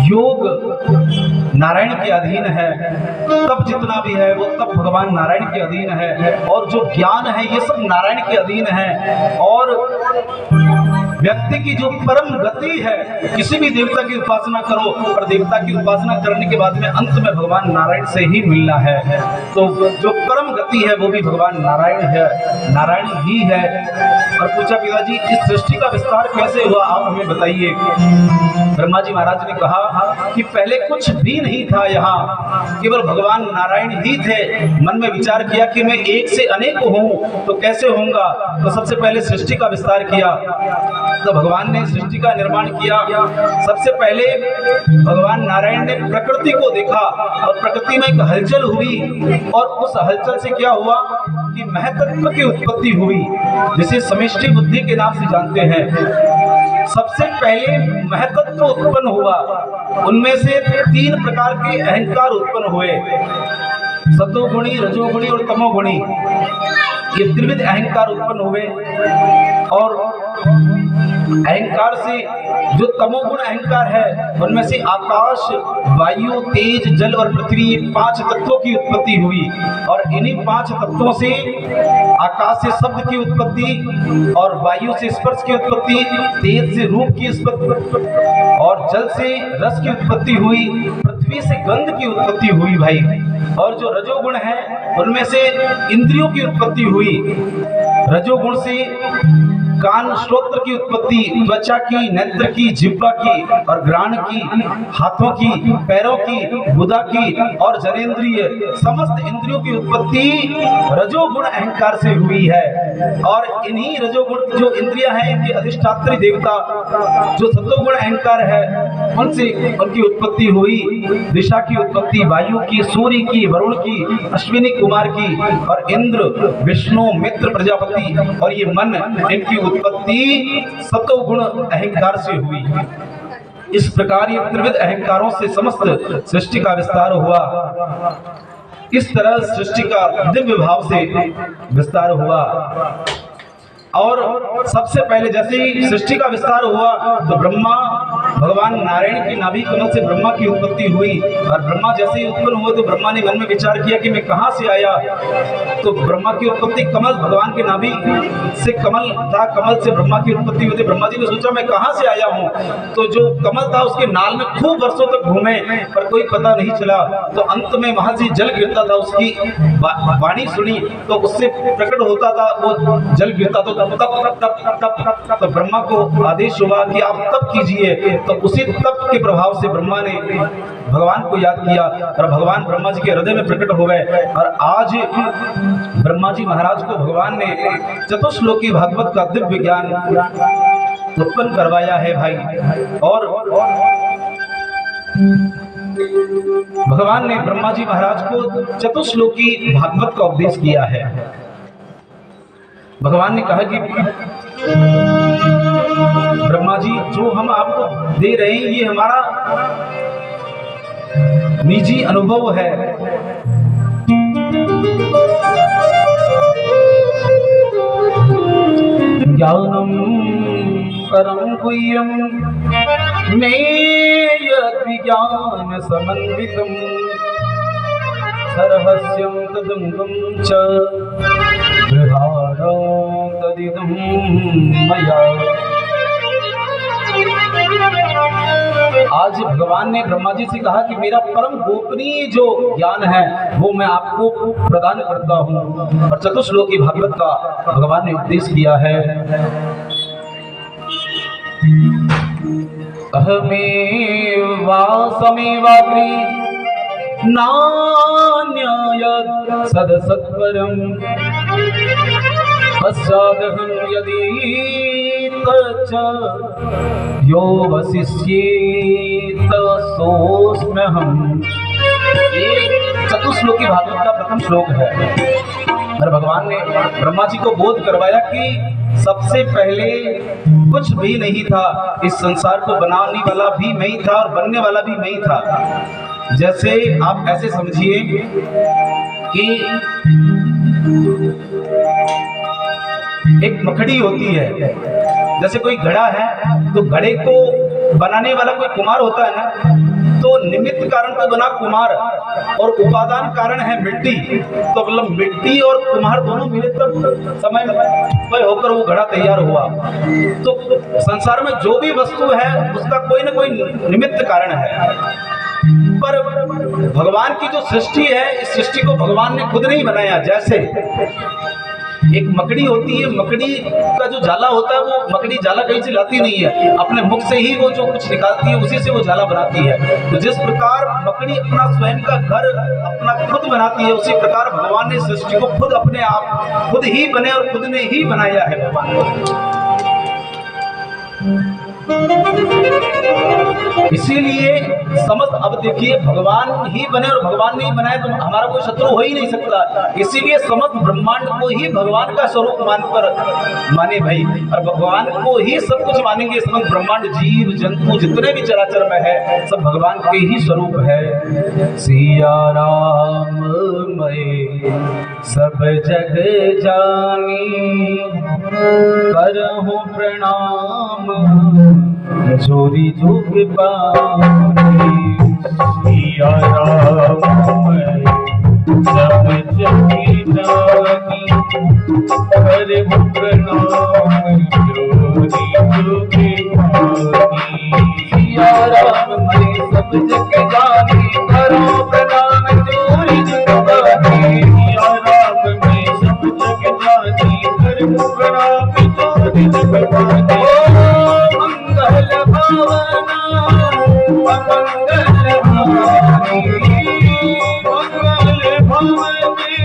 योग नारायण के अधीन है, तप जितना भी है वो तप भगवान नारायण के अधीन है, और जो ज्ञान है ये सब नारायण के अधीन है। और व्यक्ति की जो परम गति है, किसी भी देवता की उपासना करो, और देवता की उपासना करने के बाद में अंत में भगवान नारायण से ही मिलना है। तो जो परम गति है वो भी भगवान नारायण है, नारायण ही है। और पूछा पिताजी इस सृष्टि का विस्तार कैसे हुआ, आप हमें बताइए। ब्रह्मा जी महाराज ने कहा कि पहले कुछ भी नहीं था, यहाँ केवल भगवान नारायण ही थे। मन में विचार किया कि मैं एक से अनेक हूँ तो कैसे होऊंगा, तो सबसे पहले सृष्टि का विस्तार किया। तो भगवान ने सृष्टि का निर्माण किया। सबसे पहले भगवान नारायण ने प्रकृति को देखा, और प्रकृति में एक हलचल हुई, और उस हलचल से क्या हुआ कि महतत्व की उत्पत्ति हुई, जिसे समष्टि बुद्धि के नाम से जानते हैं। सबसे पहले महतत्व उत्पन्न हुआ, उनमें से 3 प्रकार के अहंकार उत्पन्न हुए, सतोगुणी, रजोगुणी और तमोगुणी। ये त्रिविध अहंकार उत्पन्न हुए। और अहंकार से जो तमोगुण अहंकार है, उनमें से आकाश, वायु, तेज, जल और पृथ्वी, 5 तत्वों की उत्पत्ति हुई। और इन्हीं 5 तत्वों से आकाश से शब्द की उत्पत्ति, और वायु से स्पर्श की उत्पत्ति, तेज से रूप की उत्पत्ति, और जल से रस की उत्पत्ति हुई, पृथ्वी से गंध की उत्पत्ति हुई भाई। और जो रजोगुण है उनमें से इंद्रियों की उत्पत्ति हुई। रजोगुण से कान, श्रोत्र की उत्पत्ति, त्वचा की, नेत्र की, जिह्वा की और घ्राण की, हाथों की, पैरों की, गुदा की और जनेंद्रिय, समस्त इंद्रियों की उत्पत्ति रजोगुण अहंकार से हुई है। और इन्हीं रजोगुण जो इंद्रियां हैं, इनके अधिष्ठात्री देवता जो सतोगुण अहंकार है, उनसे उनकी उत्पत्ति हुई। दिशा की उत्पत्ति वायु की, सूर्य की, वरुण की, अश्विनी कुमार की, और इंद्र, विष्णु, मित्र, प्रजापति और ये मन, इनकी उत्पत्ति सतोगुण अहंकार से हुई। इस प्रकार ये त्रिविध अहंकारों से समस्त सृष्टि का विस्तार हुआ। इस तरह सृष्टि का दिव्य भाव से विस्तार हुआ। और सबसे पहले जैसे ही सृष्टि का विस्तार हुआ तो ब्रह्मा, भगवान नारायण की नाभि कमल से ब्रह्मा की उत्पत्ति हुई। और ब्रह्मा जैसे ही उत्पन्न हुए तो ब्रह्मा ने मन में विचार किया कि मैं कहाँ से आया। तो ब्रह्मा की उत्पत्ति कमल, भगवान के नाभि से कमल था, कमल से ब्रह्मा की उत्पत्ति हुई। ब्रह्मा जी ने सोचा मैं कहाँ से आया हूँ। तो जो कमल था उसके नाल में खूब वर्षों तक घूमे पर कोई पता नहीं चला। तो अंत में वहां से जल गिरता था, उसकी वाणी सुनी तो उससे प्रकट होता था, वो जल गिरता तो तप तप तप तप तप। तो ब्रह्मा को आदेश हुआ कि आप तप कीजिए। तो उसी तप के प्रभाव से ब्रह्मा ने भगवान को याद किया और भगवान ब्रह्मा जी के हृदय में प्रकट हो गए। और आज ब्रह्मा जी महाराज को भगवान ने चतुश्लोकी भागवत का दिव्य ज्ञान उत्पन्न करवाया है भाई। और भगवान ने ब्रह्मा जी महाराज को चतुश्लोकी भागवत का उपदेश किया है। भगवान ने कहा कि ब्रह्मा जी जो हम आपको दे रहे हैं ये हमारा निजी अनुभव है। ज्ञानम परम गुह्यम ज्ञान समन्वितम सरहस्यम तदंगम च तदिदं मया। आज भगवान ने ब्रह्मा जी से कहा कि मेरा परम गोपनीय जो ज्ञान है वो मैं आपको प्रदान करता हूँ। और चतुश्लोकी भागवत का भगवान ने उपदेश किया है। अहमेवासमेवाग्रे नान्ययत् सदसत्वरम् पश्चादहं यदि तच्च यो वसिष्येत सोऽस्म्यहम्। ये चतुश्लोकी भागवत का प्रथम श्लोक है। और भगवान ने ब्रह्मा जी को बोध करवाया कि सबसे पहले कुछ भी नहीं था, इस संसार को बनाने वाला भी मैं ही था और बनने वाला भी मैं ही था। जैसे आप ऐसे समझिए कि एक मकड़ी होती है, जैसे कोई घड़ा है तो घड़े को बनाने वाला कोई कुम्हार होता है ना, तो निमित्त कारण तो बना कुम्हार और उपादान कारण है मिट्टी, तो मतलब मिट्टी और कुम्हार दोनों मिले तब समय में होकर वो घड़ा तैयार हुआ। तो संसार में जो भी वस्तु है उसका कोई ना कोई निमित्त कारण है, पर भगवान की जो सृष्टि है इस सृष्टि को भगवान ने खुद नहीं बनाया। जैसे एक मकड़ी होती है, मकड़ी का जो जाला होता है वो मकड़ी जाला कहीं से लाती नहीं है, अपने मुख से ही वो जो कुछ निकालती है उसी से वो जाला बनाती है। तो जिस प्रकार मकड़ी अपना स्वयं का घर अपना खुद बनाती है, उसी प्रकार भगवान ने सृष्टि को खुद अपने आप खुद ही बने और खुद ने ही बनाया है भगवान को। इसीलिए समस्त, अब देखिए भगवान ही बने और भगवान नहीं बनाए तो हमारा कोई शत्रु हो ही नहीं सकता। इसीलिए समस्त ब्रह्मांड को ही भगवान का स्वरूप मानकर माने भाई, और भगवान को ही सब कुछ मानेंगे। समस्त ब्रह्मांड जीव जंतु जितने भी चराचर में है सब भगवान के ही स्वरूप है। सिया राम मैं सब जग जानी, करहूं प्रणाम जोरी जुग पानी। सिया राम मैं सब जग जानी, करहूं प्रणाम जोरी जुग पानी। सिया राम मैं सब जग जानी, करो प्रणाम जोरी जुग पानी। सिया राम मैं सब जग जानी, करहूं प्रणाम जोरी जुग पानी। मंगल भावना मंगल भावनी, मंगल भावनी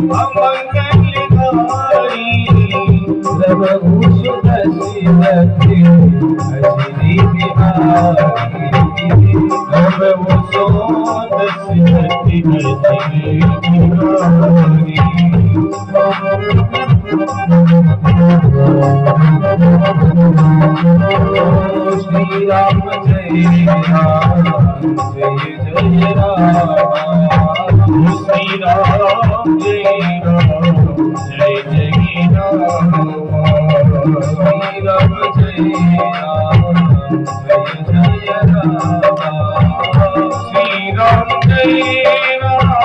मंगल धारी। प्रभु सुख शिवति अजनी बिहारी, प्रभु सोद सिद्धि अजनी बिहारी। श्री राम जय राम जय जय राम। श्री राम जय राम जय जय राम। श्री राम जय राम जय जय राम। श्री राम जय राम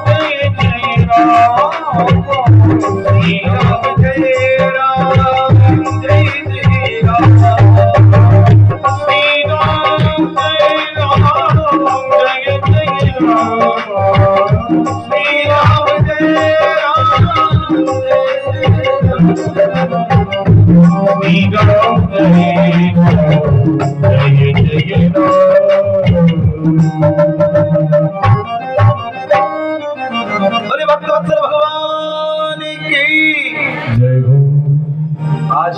जय जय राम। श्री राम जय राम जय जय राम। श्री राम जय राम जय जय राम। श्री राम जय राम श्री राम जय राम जय जय राम। बोले भक्तवत्सल भगवान की जय हो। आज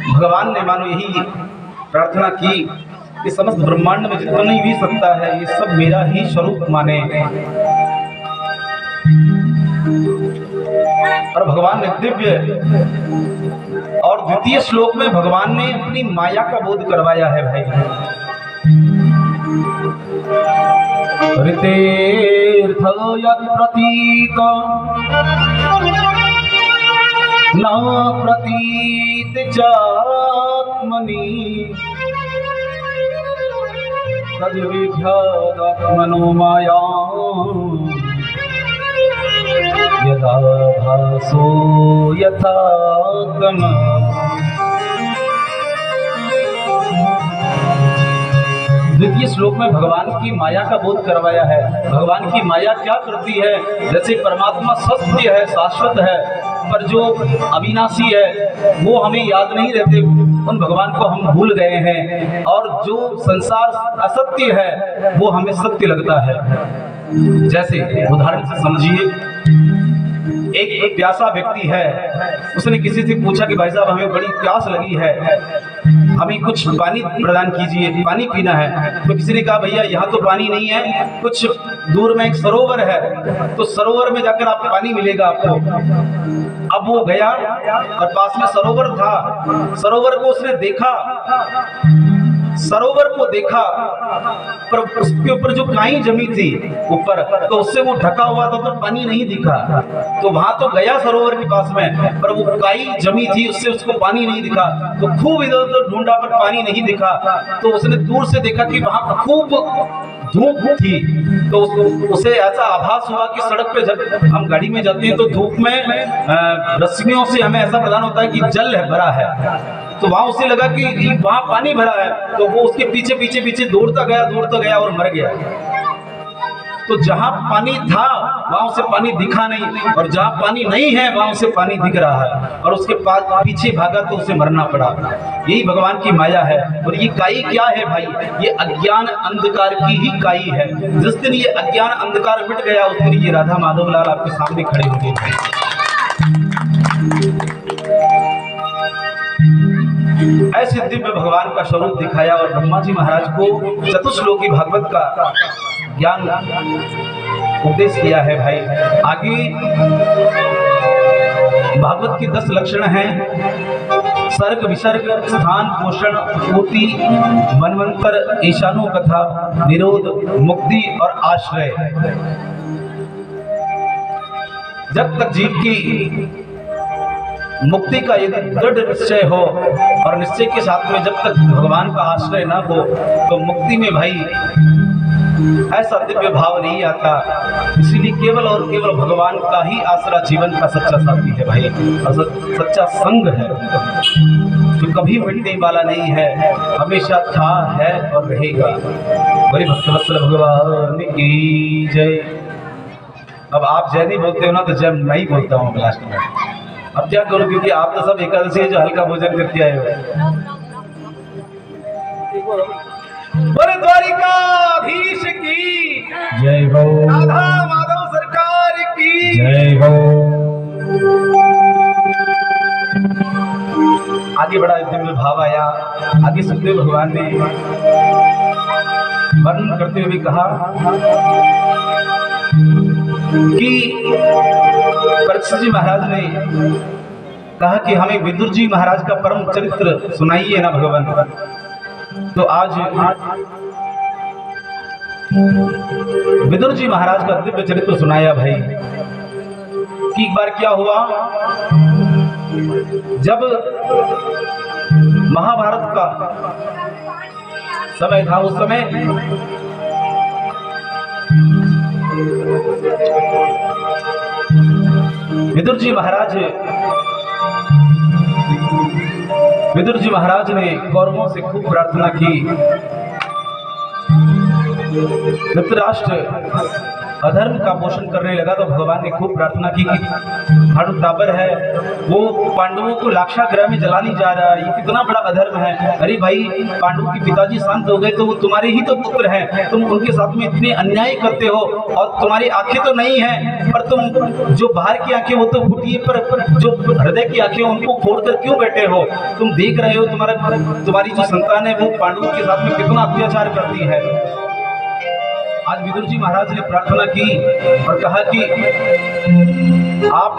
भगवान ने मानो यही प्रार्थना की कि समस्त ब्रह्मांड में जितनी भी सत्ता है ये सब मेरा ही स्वरूप माने। और भगवान ने दिव्य और द्वितीय श्लोक में भगवान ने अपनी माया का बोध करवाया है भाई। ऋतेर्थ यत् प्रतीत न प्रतीत चात्मनि, तद्विद्यात्मनो माया यदा भासो यथा तमः। द्वितीय श्लोक में भगवान की माया का बोध करवाया है। भगवान की माया क्या करती है? जैसे परमात्मा सत्य है, शाश्वत है, पर जो अविनाशी है वो हमें याद नहीं रहते, उन भगवान को हम भूल गए हैं। और जो संसार असत्य है वो हमें सत्य लगता है। जैसे उदाहरण से समझिए, एक प्यासा व्यक्ति है, उसने किसी से पूछा कि भाई साहब हमें बड़ी प्यास लगी है, हमें कुछ पानी प्रदान कीजिए, पानी पीना है। तो किसी ने कहा भैया यहाँ तो पानी नहीं है, कुछ दूर में एक सरोवर है, तो सरोवर में जाकर आपको पानी मिलेगा आपको। अब वो गया और पास में सरोवर था, सरोवर को उसने देखा, सरोवर को देखा, पर उसके ऊपर जो काई जमी थी ऊपर, तो उससे वो ढका हुआ था, तो पानी नहीं दिखा। तो वहां तो गया सरोवर के पास में, पर वो काई जमी थी, उससे उसको पानी नहीं दिखा। तो खूब इधर उधर ढूंढा पर पानी नहीं दिखा। तो उसने दूर से देखा कि वहां खूब धूप थी, तो उसे ऐसा आभास हुआ कि सड़क पे जब हम गाड़ी में जाते हैं तो धूप में रश्मियों से हमें ऐसा प्रदान होता है कि जल है, भरा है। तो वहां उसे लगा कि वहां पानी भरा है, तो वो उसके पीछे पीछे पीछे दौड़ता गया और मर गया। तो जहां पानी था वहां उसे पानी दिखा नहीं, और जहां पानी नहीं है वहां उसे पानी दिख रहा है, और उसके पास पीछे भागा तो उसे मरना पड़ा। यही भगवान की माया है। और ये काई क्या है भाई? ये अज्ञान अंधकार की ही काई है। जिस दिन ये अज्ञान अंधकार मिट गया, उस दिन ये राधा माधव लाल आपके सामने खड़े होंगे। ऐसे दिव्य भगवान का स्वरूप दिखाया और ब्रह्मा जी महाराज को चतुश्लोकी भागवत का ज्ञान उपदेश किया है भाई। आगे भागवत के 10 लक्षण हैं: सर्ग, विसर्ग, स्थान, पोषण, पूर्ति, मनवंतर, ईशानो कथा, निरोध, मुक्ति और आश्रय। जब तक जीव की मुक्ति का यदि दृढ़ निश्चय हो, और निश्चय के साथ में जब तक भगवान का आश्रय ना हो, तो मुक्ति में भाई ऐसा दिव्य भाव नहीं आता। इसीलिए केवल और केवल भगवान का ही आसरा जीवन का सच्चा साथी है भाई, और सच्चा संग है जो कभी मिटने वाला नहीं है, हमेशा था, है और रहेगा। बड़ी भक्तवत्सल भगवान की जय। अब आप जय नहीं बोलते हो ना, तो जय मैं ही बोलता हूँ लास्ट में। अब क्या करूं, क्योंकि आप तो सब एकादशी है जो हल्का भोजन करके आए हो। द्वारिकाधीश की जय हो, राधा माधव सरकार की जय हो। आगे बड़ा दिव्य भाव आया। आगे सुखदेव भगवान ने वर्णन करते हुए कहा कि परीक्षित जी महाराज ने कहा कि हमें विदुर जी महाराज का परम चरित्र सुनाइए ना भगवान। तो आज विदुर जी महाराज का दिव्य चरित्र सुनाया भाई। कि एक बार क्या हुआ, जब महाभारत का समय था, उस समय विदुर जी महाराज ने कौरवों से खूब प्रार्थना की। धृतराष्ट्र अधर्म का पोषण करने लगा, तो भगवान ने खूब प्रार्थना की कि भानुताबर है, वो पांडवों को लाक्षागृह में जलाने जा रहा है, ये कितना बड़ा अधर्म है। अरे भाई, पांडवों के पिताजी शांत हो गए तो वो तुम्हारे ही तो पुत्र हैं, तुम उनके साथ में इतने अन्याय करते हो, और तुम्हारी आंखें तो नहीं है, पर तुम जो बाहर की आंखें वो तो फूटी है, पर जो हृदय की आंखें उनको फोड़कर क्यों बैठे हो? तुम देख रहे हो तुम्हारी जो संतान है वो पांडवों के साथ में कितना अत्याचार करती है। आज विदुर जी महाराज ने प्रार्थना की और कहा कि आप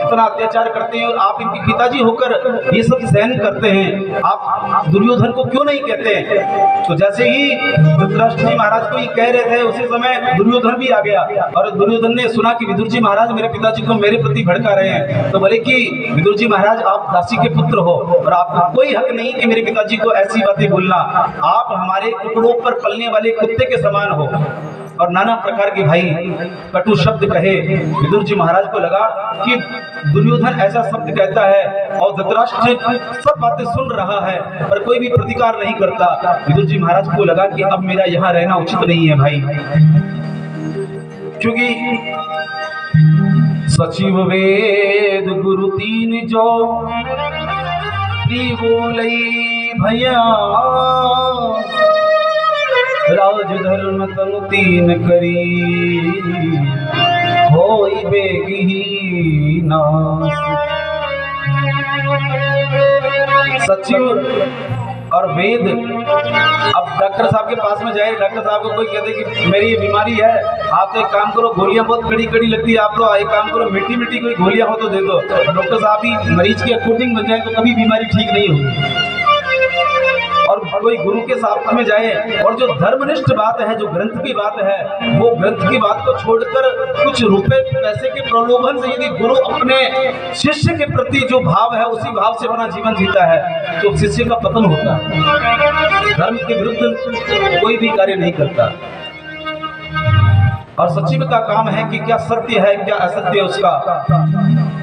इतना अत्याचार करते हैं और आप इनके पिताजी होकर ये सब सहन करते हैं, आप दुर्योधन को क्यों नहीं कहते हैं? तो जैसे ही धृतराष्ट्र जी महाराज को ये कह रहे थे, उसी समय दुर्योधन भी आ गया, और दुर्योधन ने सुना कि विदुर जी महाराज मेरे पिताजी को मेरे प्रति भड़का रहे हैं। तो बोले कि विदुर जी महाराज, आप दासी के पुत्र हो और आपको कोई हक नहीं कि मेरे पिताजी को ऐसी बातें बोलना। आप हमारे टुकड़ों पर पलने वाले कुत्ते के समान हो। और नाना प्रकार के भाई कटु शब्द कहे। विदुर जी महाराज को लगा कि दुर्योधन ऐसा शब्द कहता है और धृतराष्ट्र सब बातें सुन रहा है, पर कोई भी प्रतिकार नहीं करता। विदुर जी महाराज को लगा कि अब मेरा यहाँ रहना उचित नहीं है भाई, क्योंकि सचिव वेद गुरु तीन जो बोलई भैया, राज धर्म तनु तीन करी होई बेगी नास। सचिव और वेद अब डॉक्टर साहब के पास में जाए, डॉक्टर साहब को कोई कहते कि मेरी ये बीमारी है, आप तो एक काम करो, गोलियां बहुत कड़ी कड़ी लगती है, आप तो एक काम करो मीठी मीठी कोई गोलियां हो तो दे दो। डॉक्टर साहब ही मरीज के अकॉर्डिंग बन जाए तो कभी बीमारी ठीक नहीं होगी। और कोई गुरु के साथ में जाए और जो धर्मनिष्ठ बात है, जो ग्रंथ की बात है, वो ग्रंथ की बात को छोड़कर कुछ रुपए पैसे के प्रलोभन से यदि गुरु अपने शिष्य के प्रति जो भाव है उसी भाव से अपना जीवन जीता है तो शिष्य का पतन होता है। धर्म के विरुद्ध कोई भी कार्य नहीं करता। और सचिव का काम है कि क्या सत्य है क्या असत्य है उसका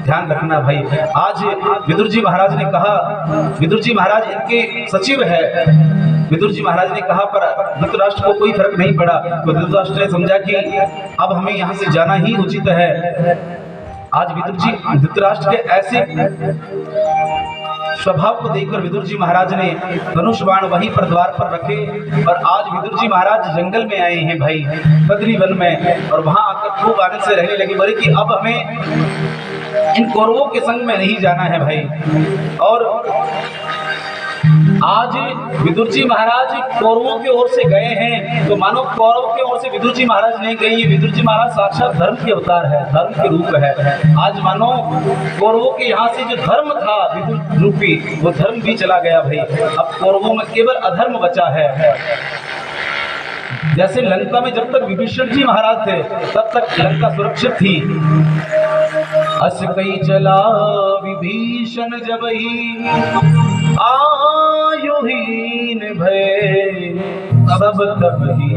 ध्यान रखना भाई। आज विदुर जी महाराज ने कहा, विदुर जी महाराज इनके सचिव है, विदुर जी महाराज ने कहा पर धृतराष्ट्र को कोई फर्क नहीं पड़ा। तो धृतराष्ट्र ने समझा कि अब हमें यहाँ से जाना ही उचित है। आज विदुर जी धृतराष्ट्र के ऐसे स्वभाव को देखकर विदुर जी महाराज ने धनुष बाण वहीं पर द्वार पर रखे और आज विदुर जी महाराज जंगल में आए हैं भाई, बद्री वन में, और वहां आकर खूब आनंद से रहने लगे। बोले कि अब हमें इन कौरवों के संग में नहीं जाना है भाई। और आज विदुर जी महाराज कौरवों की ओर से गए हैं तो मानो कौरव की ओर से विदुर जी महाराज नहीं गए, ये विदुर जी महाराज साक्षात धर्म के अवतार है, धर्म के रूप है। आज मानो कौरवों के यहाँ से जो धर्म था विदुर रूपी वो धर्म भी चला गया भाई। अब कौरवों में केवल अधर्म बचा है। जैसे लंका में जब तक विभीषण जी महाराज थे तब तक लंका सुरक्षित थी। अस कई चला विभीषण जब ही आयुहीन भय सब तब ही।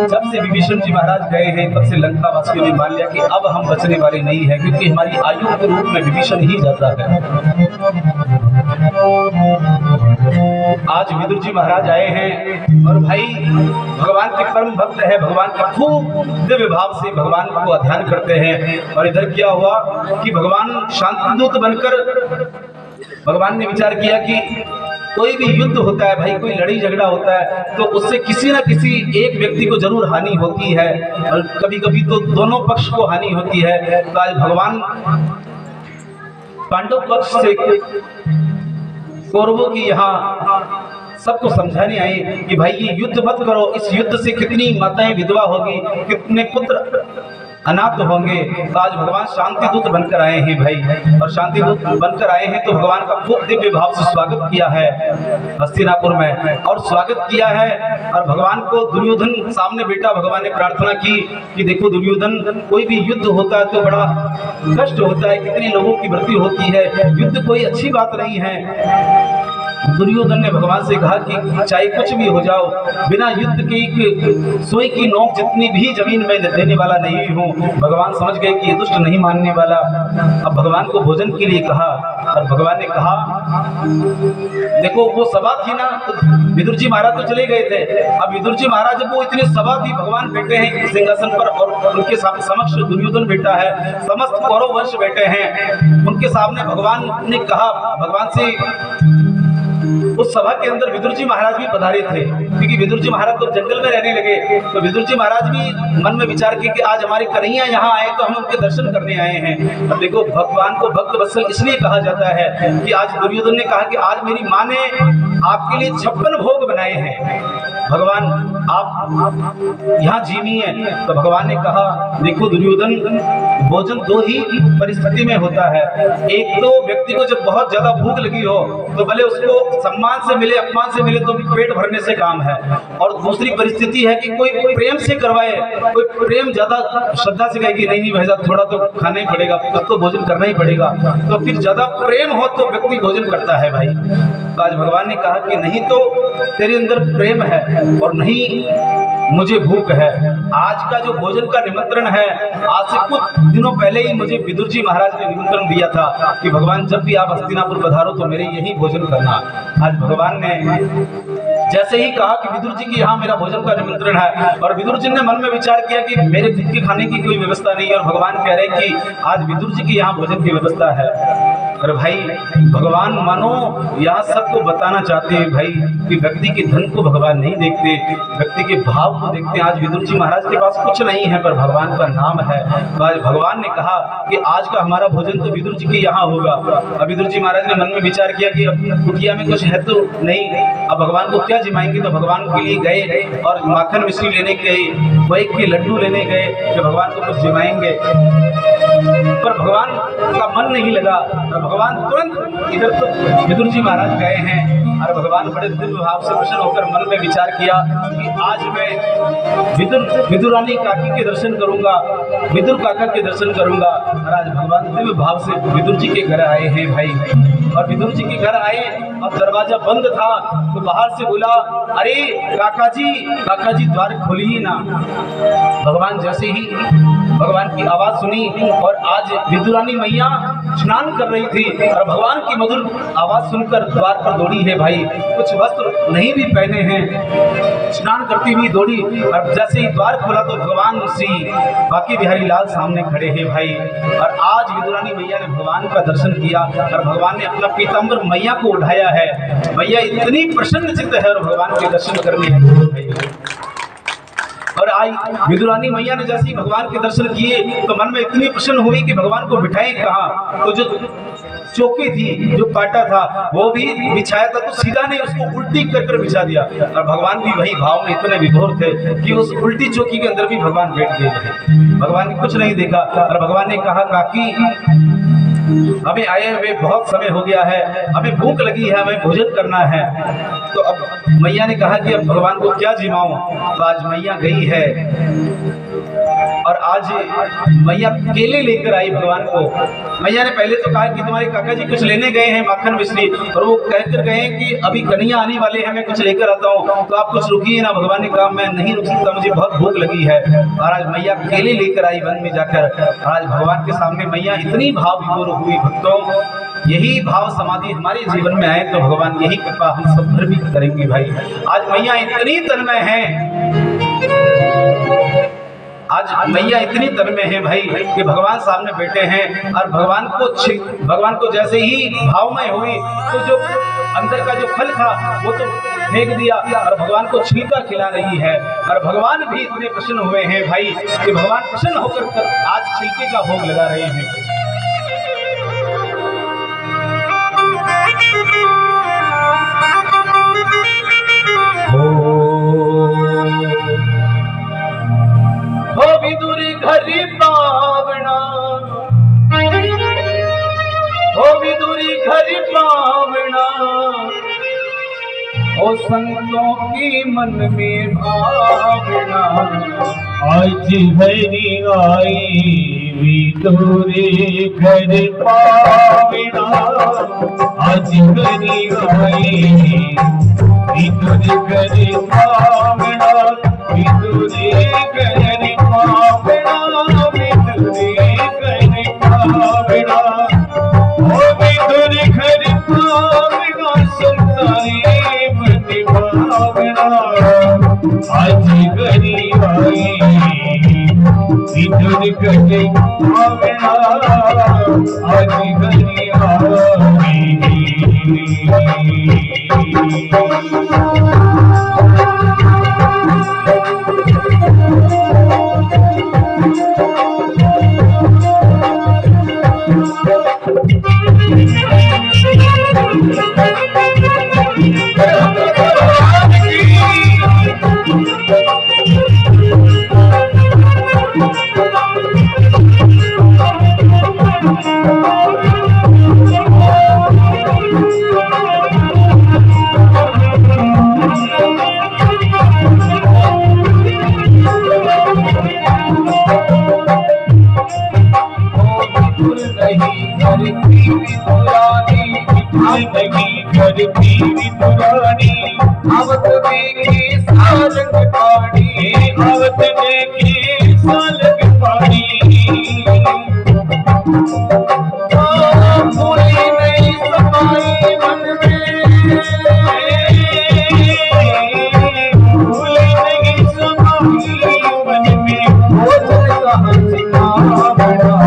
जब से विभीषण जी महाराज गए हैं तब से लंका वासियों ने मान लिया कि अब हम बचने वाले नहीं हैं, क्योंकि हमारी आयु के रूप में विभीषण ही जाता है। आज विदुर जी महाराज आए हैं और भाई भगवान के परम भक्त है, भगवान के खूब दिव्य भाव से भगवान को ध्यान करते हैं। और इधर क्या हुआ कि भगवान शांतिदूत बनकर भगवान ने विचार किया कि कोई भी युद्ध होता है भाई, कोई लड़ाई झगड़ा होता है तो उससे किसी ना किसी एक व्यक्ति को जरूर हानि होती है और कभी कभी तो दोनों पक्ष को हानि होती है। तो आज भगवान पांडव पक्ष से कौरवों की यहाँ सबको समझाने आए कि भाई ये युद्ध मत करो, इस युद्ध से कितनी माताएं विधवा होगी, कितने पुत्र अनाथ होंगे। तो आज भगवान शांति दूत बनकर आए हैं भाई, और शांति दूत बनकर आए हैं तो भगवान का खूब दिव्य भाव से स्वागत किया है हस्तिनापुर में, और स्वागत किया है। और भगवान को दुर्योधन सामने बेटा, भगवान ने प्रार्थना की कि देखो दुर्योधन, कोई भी युद्ध होता है तो बड़ा कष्ट होता है, कितने लोगों की मृत्यु होती है, युद्ध कोई अच्छी बात नहीं है। दुर्योधन ने भगवान से कहा कि चाहे कुछ भी हो जाओ, बिना युद्ध की सुई की नोक जितनी भी जमीन में देने वाला नहीं हूँ। भगवान समझ गए कि ये दुष्ट नहीं मानने वाला। अब भगवान को भोजन के लिए कहा और भगवान ने कहा, देखो वो सभा थी ना, विदुर जी महाराज तो चले गए थे। अब विदुर जी महाराज जब वो इतनी सभा थी, भगवान बैठे हैं सिंहासन पर और उनके समक्ष दुर्योधन बैठा है, समस्त कौरव वंश बैठे हैं, उनके सामने भगवान ने कहा, भगवान से उस सभा के अंदर विदुर जी महाराज भी पधारे थे, क्योंकि विदुर जी महाराज तो जंगल में रहने लगे। तो विदुर जी महाराज भी मन में विचार किए कि आज हमारे कन्हैया यहाँ आए तो हम उनके दर्शन करने आए हैं। अब देखो भगवान को भक्त वत्सल इसलिए कहा जाता है कि आज दुर्योधन ने कहा कि आज मेरी माँ ने आपके लिए 56 भोग बनाए हैं, भगवान आप यहाँ जीवी हैं। तो भगवान ने कहा, देखो दुर्योधन, भोजन दो ही परिस्थिति में होता है। एक तो व्यक्ति को जब बहुत ज्यादा भूख लगी हो तो भले उसको सम्मान से मिले अपमान से मिले तो पेट भरने से काम है, और दूसरी परिस्थिति है कि कोई प्रेम से करवाए, कोई प्रेम ज्यादा श्रद्धा से कहेगी नहीं भाई साहब थोड़ा तो खाना ही पड़ेगा, तो भोजन करना ही पड़ेगा, तो फिर ज्यादा प्रेम हो तो व्यक्ति भोजन करता है भाई। तो आज भगवान ने कहा कि नहीं तो तेरे अंदर प्रेम है और नहीं मुझे भूख है। आज का जो भोजन का निमंत्रण है, आज से कुछ दिनों पहले ही मुझे विदुर जी महाराज ने निमंत्रण दिया था कि भगवान जब भी आप हस्तिनापुर पधारो तो मेरे यही भोजन करना। आज भगवान ने जैसे ही कहा कि विदुर जी की यहाँ मेरा भोजन का निमंत्रण है, और विदुर जी ने मन में विचार किया कि मेरे खुद के खाने की कोई व्यवस्था नहीं है, और भगवान कह रहे कि आज विदुर जी की यहाँ भोजन की व्यवस्था है। और भाई भगवान मानो यहाँ सबको बताना चाहते हैं भाई कि व्यक्ति के धन को भगवान नहीं देखते, व्यक्ति के भाव को देखते हैं। आज विदुर जी महाराज के पास कुछ नहीं है पर भगवान का नाम है। आज भगवान ने कहा कि आज का हमारा भोजन तो विदुर जी के यहाँ होगा। अब विदुर जी महाराज ने मन में विचार किया कि अब कुटिया में कुछ है तो नहीं, अब भगवान को क्या जिमाएंगे। तो भगवान के लिए गए और माखन मिश्री लेने गए, बैक के लड्डू लेने गए कि भगवान को कुछ जिमाएंगे, पर भगवान का मन नहीं लगा। और भगवान तुरंत इधर तो विदुर जी महाराज गए हैं और भगवान बड़े दिव्य भाव से प्रसन्न होकर मन में विचार किया कि आज मैं विदुरानी काकी के दर्शन करूंगा, विदुर काका के दर्शन करूंगा। और आज भगवान दिव्य भाव से विदुर जी के घर आए हैं भाई। और विदुर जी के घर आए और दरवाजा बंद था तो बाहर से बोला, अरे काका जी द्वार खोलिए ना। भगवान जैसे ही भगवान की आवाज सुनी और आज विदुरानी मैया स्नान कर रही थी और भगवान की मधुर आवाज सुनकर द्वार पर दौड़ी है भाई। कुछ वस्त्र नहीं भी पहने हैं, स्नान करती हुई दौड़ी और जैसे ही द्वार खोला तो भगवान श्री बांके बिहारी लाल सामने खड़े हैं भाई। और आज विदुरानी मैया ने भगवान का दर्शन किया और भगवान ने अपना पीताम्बर मैया को उठाया है। मैया इतनी प्रसन्नचित्त है और भगवान के दर्शन करने आई है भाई। और आई विदुरानी मैया ने जैसे ही भगवान के दर्शन किए तो मन में इतनी प्रसन्न हुई कि भगवान को बिठाए कहाँ। तो जो चौकी थी, जो पाटा था वो भी बिछाया था तो सीधा नहीं, उसको उल्टी कर बिछा दिया। और भगवान भी वही भाव में इतने विभोर थे कि उस उल्टी चौकी के अंदर भी भगवान बैठ गए थे। भगवान ने कुछ नहीं देखा और भगवान ने कहा, काकी हमें आए हुए बहुत समय हो गया है, हमें भूख लगी है, हमें भोजन करना है। तो अब मैया ने कहा कि अब भगवान को क्या जिमाऊं। तो आज मैया गई है और आज मैया केले लेकर आई भगवान को। मैया ने पहले तो कहा कि तुम्हारे काका जी कुछ लेने गए हैं माखन मिश्री, और वो कहकर गए कि अभी कन्हैया आने वाले हैं, मैं कुछ लेकर आता हूँ, तो आप कुछ रुकिए ना। भगवान ने कहा मैं नहीं रुक सकता, मुझे बहुत भूख लगी है। और आज मैया केले लेकर आई वन में जाकर। आज भगवान के सामने मैया इतनी भाव विभोर हुई। भक्तों, यही भाव समाधि हमारे जीवन में आए तो भगवान यही कृपा हम सब भर भी करेंगे भाई। आज मैया इतनी तन्मय है, आज मैया इतनी तन्मय है भाई कि भगवान सामने बैठे हैं और भगवान को जैसे ही भावमय हुई तो जो अंदर का जो फल था वो तो फेंक दिया और भगवान को छिलका खिला रही है। और भगवान भी इतने प्रसन्न हुए हैं भाई कि भगवान प्रसन्न होकर आज छिलके का भोग लगा रहे हैं। हो विदुर घर पावना, हो विदुर घर पावना, ओ संतों की मन में भावना। आज हरि आई विदुर घर पावना, आज हरि आई विदुर घर पावना, विदुर घर पावना, विदुर घर पावना, ओ विदुर घर पावना, सुनताए मन भावना। आज हरि आई विदुर घर पावना, आज हरि आई। आवत देखी सालंग पाड़ी, आवत देखी सालंग पाड़ी, भूली नहीं समाई मन में, भूली नहीं समाई मन में, भोजन का हंसिका बड़ा।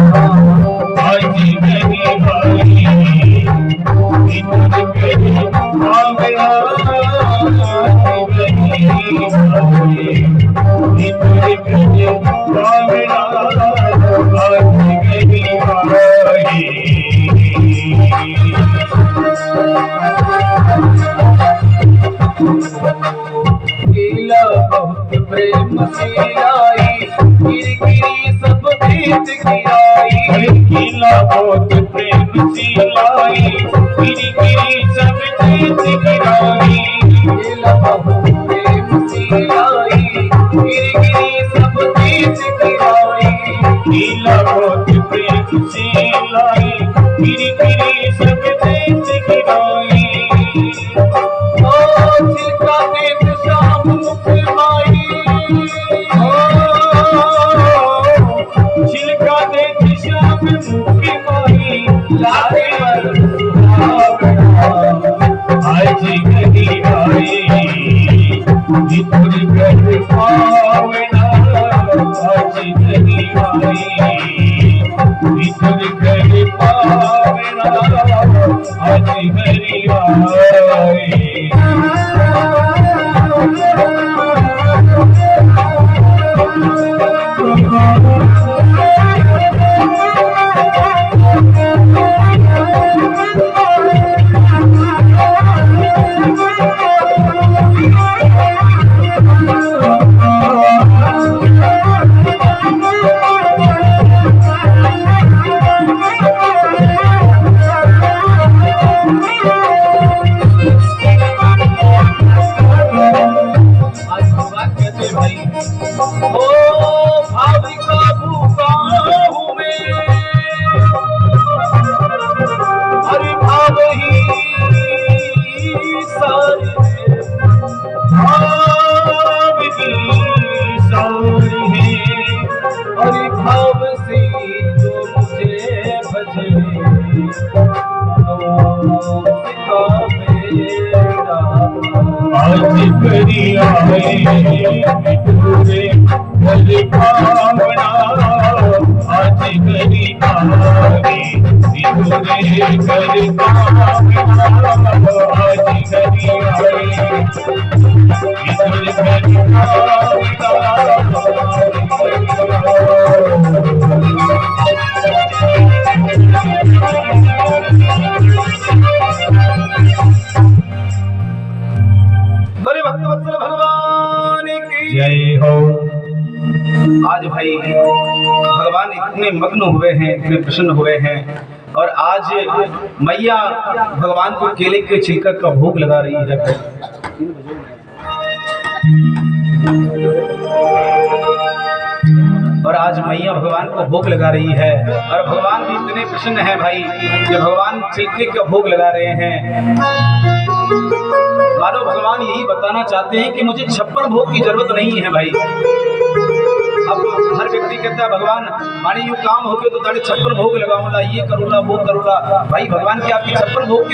आज मेरी भाई प्रेम से आई, गिरी गिरी सब प्रीत गिराई। अरे गीला बहुत प्रेम से लाई, गिरी गिरी सब प्रीत गिराई। गीला बहुत प्रेम से आई, गिरी गिरी सब प्रीत गिराई। गीला बहुत प्रेम से लाई, गिरी गिरी सब प्रीत गिराई। ओ छिलका देत शाम मुख माई, ओ छिलका देत शाम मुख माई। लाते पर आज कहीं आए, विपुल कर पावना। आज कहीं आए, विपुल कर पावना। आज हरि आए। भाव से जो मुझे भजे, आज करी आए पूरे भल भावना। आज करी आए पूरे भल भावना। आज करी आए पूरे भल बड़े भक्तवत्सल भगवान की जय हो। आज भाई भगवान इतने मग्न हुए हैं, इतने प्रसन्न हुए हैं, और आज मैया भगवान को केले के छिलका का भोग लगा रही है। और आज मैया भगवान को भोग लगा रही है, और भगवान भी इतने प्रसन्न हैं भाई कि भगवान छिलके का भोग लगा रहे हैं। मानो भगवान यही बताना चाहते हैं कि मुझे 56 भोग की जरूरत नहीं है भाई। अब हर व्यक्ति कहता है भगवान मानी यूँ काम हो गए तो ताड़े 56 भोग लगाऊंगा, ये करूंगा वो करूंगा। भाई भगवान की आपकी 56 भोग की